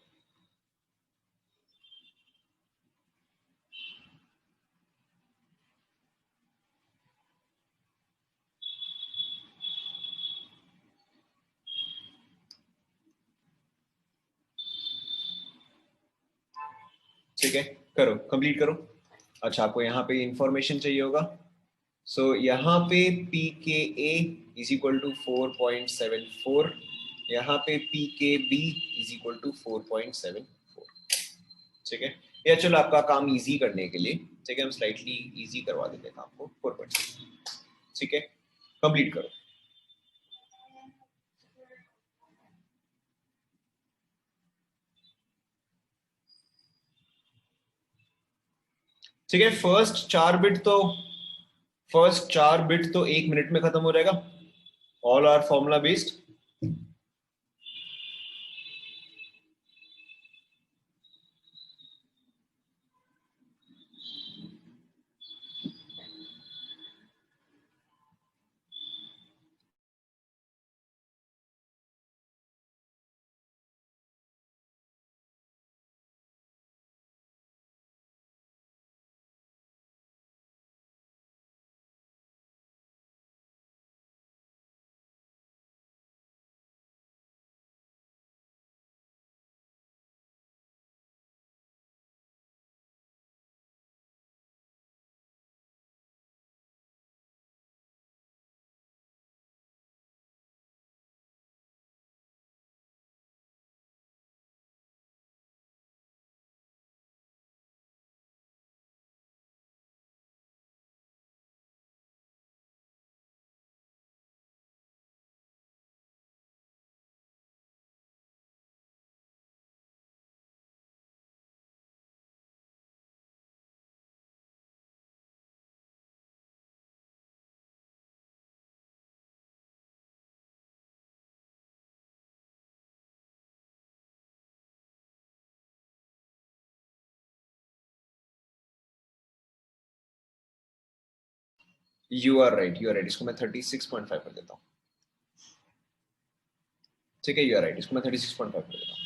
ठीक है, करो कंप्लीट करो। अच्छा आपको यहाँ पे इंफॉर्मेशन चाहिए होगा, सो यहाँ पे पी के ए इज इक्वल टू 4.74, यहाँ पे पी के बी इज इक्वल टू 4.74। ठीक है, या चलो आपका काम इजी करने के लिए, ठीक है, हम स्लाइटली इजी करवा देते हैं काम को, 4.7। ठीक है, कंप्लीट करो। ठीक है, फर्स्ट चार बिट तो 1 मिनट में खत्म हो जाएगा, all are formula based. You are right, you are right, इसको मैं 36.5 कर देता हूँ। ठीक है, यू आर राइट, इसको मैं 36.5 कर देता हूँ।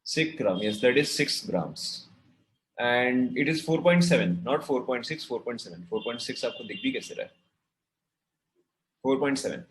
Six gram, yes, that is 6 grams. And it is 4.7, not 4.6, 4.7. 4.6 आपको दिख भी कैसे रहा है? 4.7.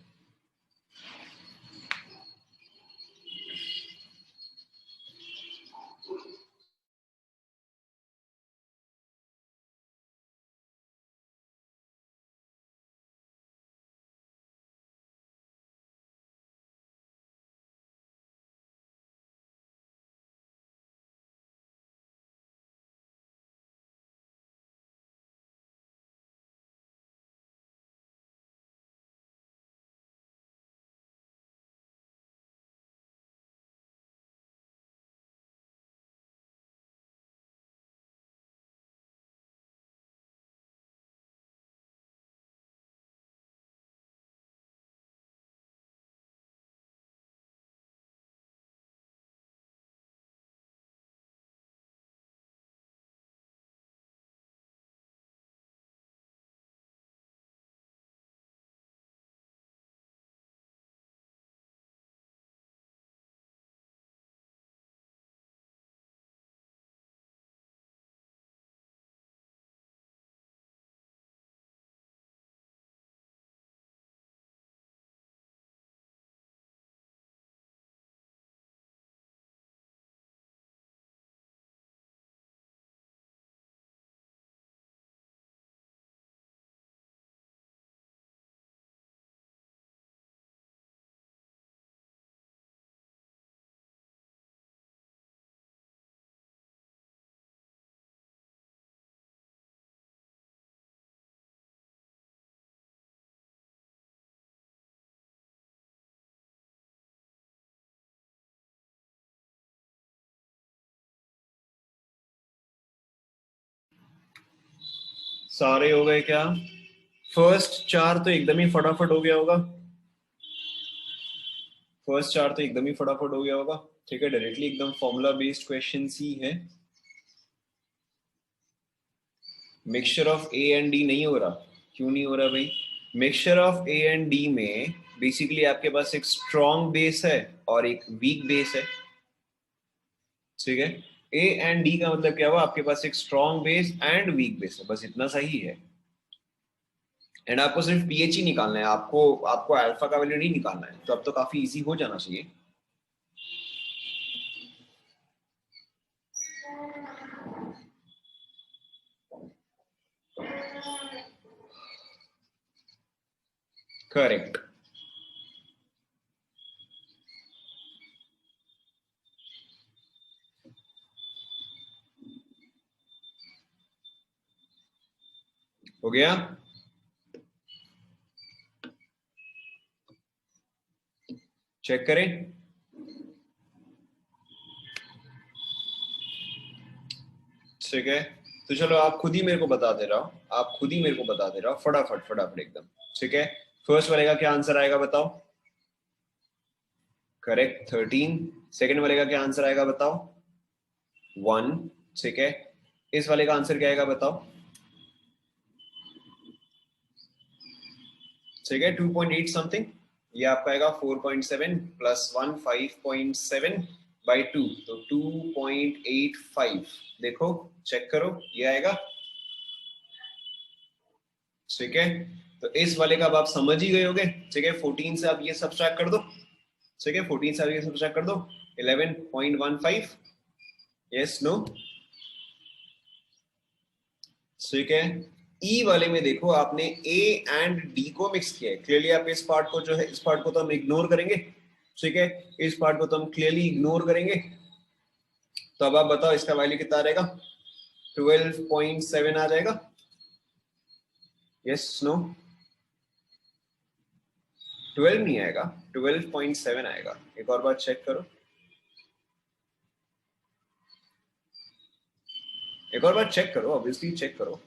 सारे हो गए क्या? फर्स्ट चार तो एकदम ही फटाफट हो गया होगा, फर्स्ट चार तो एकदम ही फटाफट हो गया होगा। ठीक है, डायरेक्टली एकदम फॉर्मूला बेस्ड क्वेश्चन ही है। Mixture of A and D नहीं हो रहा, क्यों नहीं हो रहा भाई? Mixture of A and D में बेसिकली आपके पास एक स्ट्रॉन्ग बेस है और एक वीक बेस है। ठीक है, ए एंड डी का मतलब क्या हुआ? आपके पास एक strong base and weak base है, बस इतना सा ही है। एंड आपको सिर्फ पीएच ही निकालना है, आपको आपको अल्फा का वैल्यू नहीं निकालना है, तो अब तो काफी इजी हो जाना चाहिए। करेक्ट। हो गया? चेक करें। ठीक है, तो चलो आप खुद ही मेरे को बता दे रहा हूं, आप खुद ही मेरे को बता दे रहा हूं, फटाफट फटाफट एकदम। ठीक है, फर्स्ट वाले का क्या आंसर आएगा बताओ? करेक्ट, 13। सेकंड वाले का क्या आंसर आएगा बताओ? 1। ठीक है, इस वाले का आंसर क्या आएगा बताओ? ठीक है, 2.8 समथिंग। ये आपका आएगा 4.7 प्लस 1 5.7 बाई 2, तो 2.85। देखो चेक करो, ये आएगा। ठीक है, तो इस वाले का अब आप समझ ही गए होगे। ठीक है, 14 से आप ये सब्ट्रैक्ट कर दो। ठीक है, 14 से आप ये सब्ट्रैक्ट कर दो, 11.15। Yes no? ठीक है, ई वाले में देखो आपने ए एंड डी को मिक्स किया है। क्लियरली आप इस पार्ट को जो है, इस पार्ट को तो हम इग्नोर करेंगे। ठीक है, इस पार्ट को तो हम क्लियरली इग्नोर करेंगे। तो अब आप बताओ इसका वैल्यू कितना रहेगा? 12.7 आ जाएगा। Yes no? 12 नहीं आएगा, 12.7 आएगा। एक और बार चेक करो, एक और बार चेक करो, ऑब्वियसली चेक करो।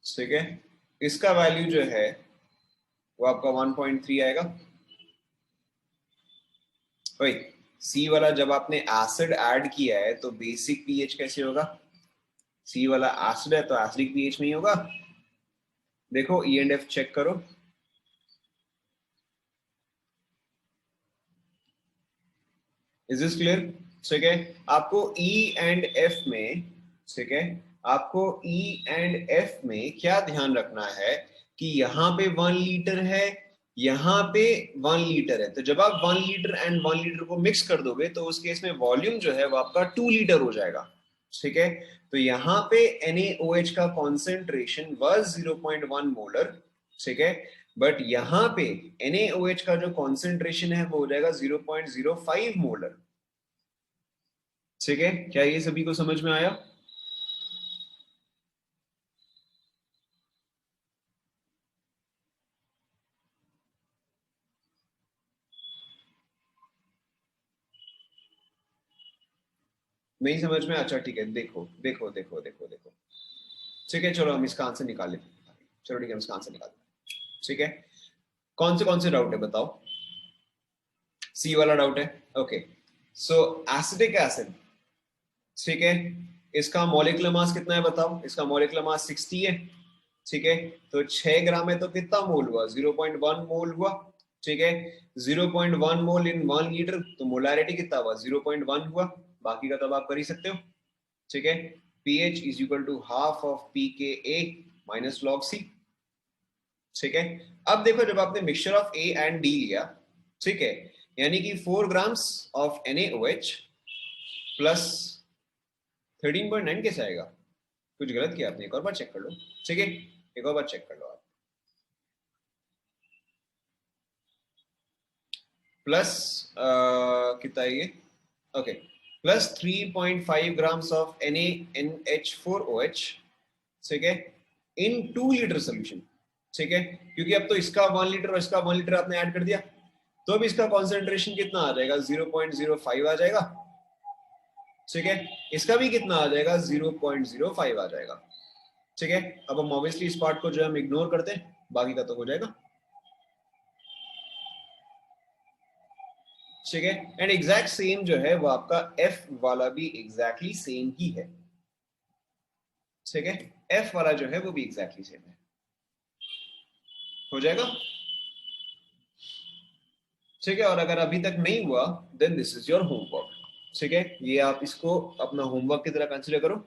ठीक है, इसका वैल्यू जो है वो आपका 1.3 आएगा। भाई सी वाला जब आपने एसिड ऐड किया है तो बेसिक पीएच कैसे होगा? सी वाला एसिड है तो एसिडिक पीएच में ही होगा। देखो ई एंड एफ चेक करो। Is this clear? ठीक है, आपको ई एंड एफ में, ठीक है, आपको ई एंड एफ में क्या ध्यान रखना है कि यहाँ पे 1 लीटर है, यहाँ पे 1 लीटर है। तो जब आप 1 लीटर एंड 1 लीटर को मिक्स कर दोगे तो उस केस में वॉल्यूम जो है वो आपका 2 लीटर हो जाएगा। ठीक है, तो यहाँ पे NaOH का कॉन्सेंट्रेशन वाज 0.1 मोलर। ठीक है, बट यहाँ पे NaOH का जो कॉन्सेंट्रेशन है वो हो जाएगा 0.05 मोलर। ठीक है, क्या ये सभी को समझ में आया? नहीं समझ में? अच्छा ठीक है, देखो देखो देखो देखो देखो। ठीक है, चलो हम इसका आंसर निकाल लेते हैं। चलो ठीक है, हम इसका आंसर निकाल लेते हैं। ठीक है, कौन से डाउट है बताओ? सी वाला डाउट है। ओके, सो एसिडिक एसिड, ठीक है, इसका मॉलिक्यूलर मास कितना है बताओ? इसका मॉलिक्यूलर मास 60 है। ठीक है, तो 6 ग्राम है तो कितना मोल हुआ? 0.1 मोल हुआ। ठीक है, 0.1 मोल इन 1 लीटर, तो मोलारिटी कितना हुआ? 0.1 हुआ। बाकी का तब आप कर ही सकते हो। ठीक है, pH is equal to half of pKa minus log C। ठीक है, अब देखो जब आपने mixture of A and D लिया, ठीक है, यानी कि 4 ग्राम्स ऑफ NaOH प्लस 13.9 कैसे आएगा? कुछ गलत किया आपने, एक और बार चेक कर लो। ठीक है, एक और बार चेक कर लो आप। प्लस कितना है ये? Okay, plus 3.5 grams of NaNH4OH। ठीक है, इन 2 लीटर सोल्यूशन। ठीक है, क्योंकि अब तो इसका 1 लीटर और इसका 1 लीटर आपने ऐड कर दिया, तो अब इसका कॉन्सेंट्रेशन कितना आ जाएगा? 0.05 आ जाएगा। ठीक है, इसका भी कितना आ जाएगा 0.05 आ जाएगा। ठीक है, अब हम ऑब्वियसली इस पार्ट को जो हम इग्नोर करते हैं, बाकी का तो हो जाएगा। ठीक है, एंड एग्जैक्ट सेम जो है वो आपका एफ वाला भी एग्जैक्टली सेम ही है। ठीक है, एफ वाला जो है वो भी एग्जैक्टली सेम है, हो जाएगा। ठीक है, और अगर अभी तक नहीं हुआ then this is your homework. ठीक है, ये आप इसको अपना होमवर्क की तरह कंसीडर करो।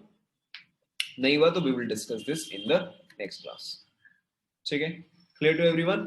नहीं हुआ तो we will discuss this in the next class. ठीक है, क्लियर टू एवरीवन?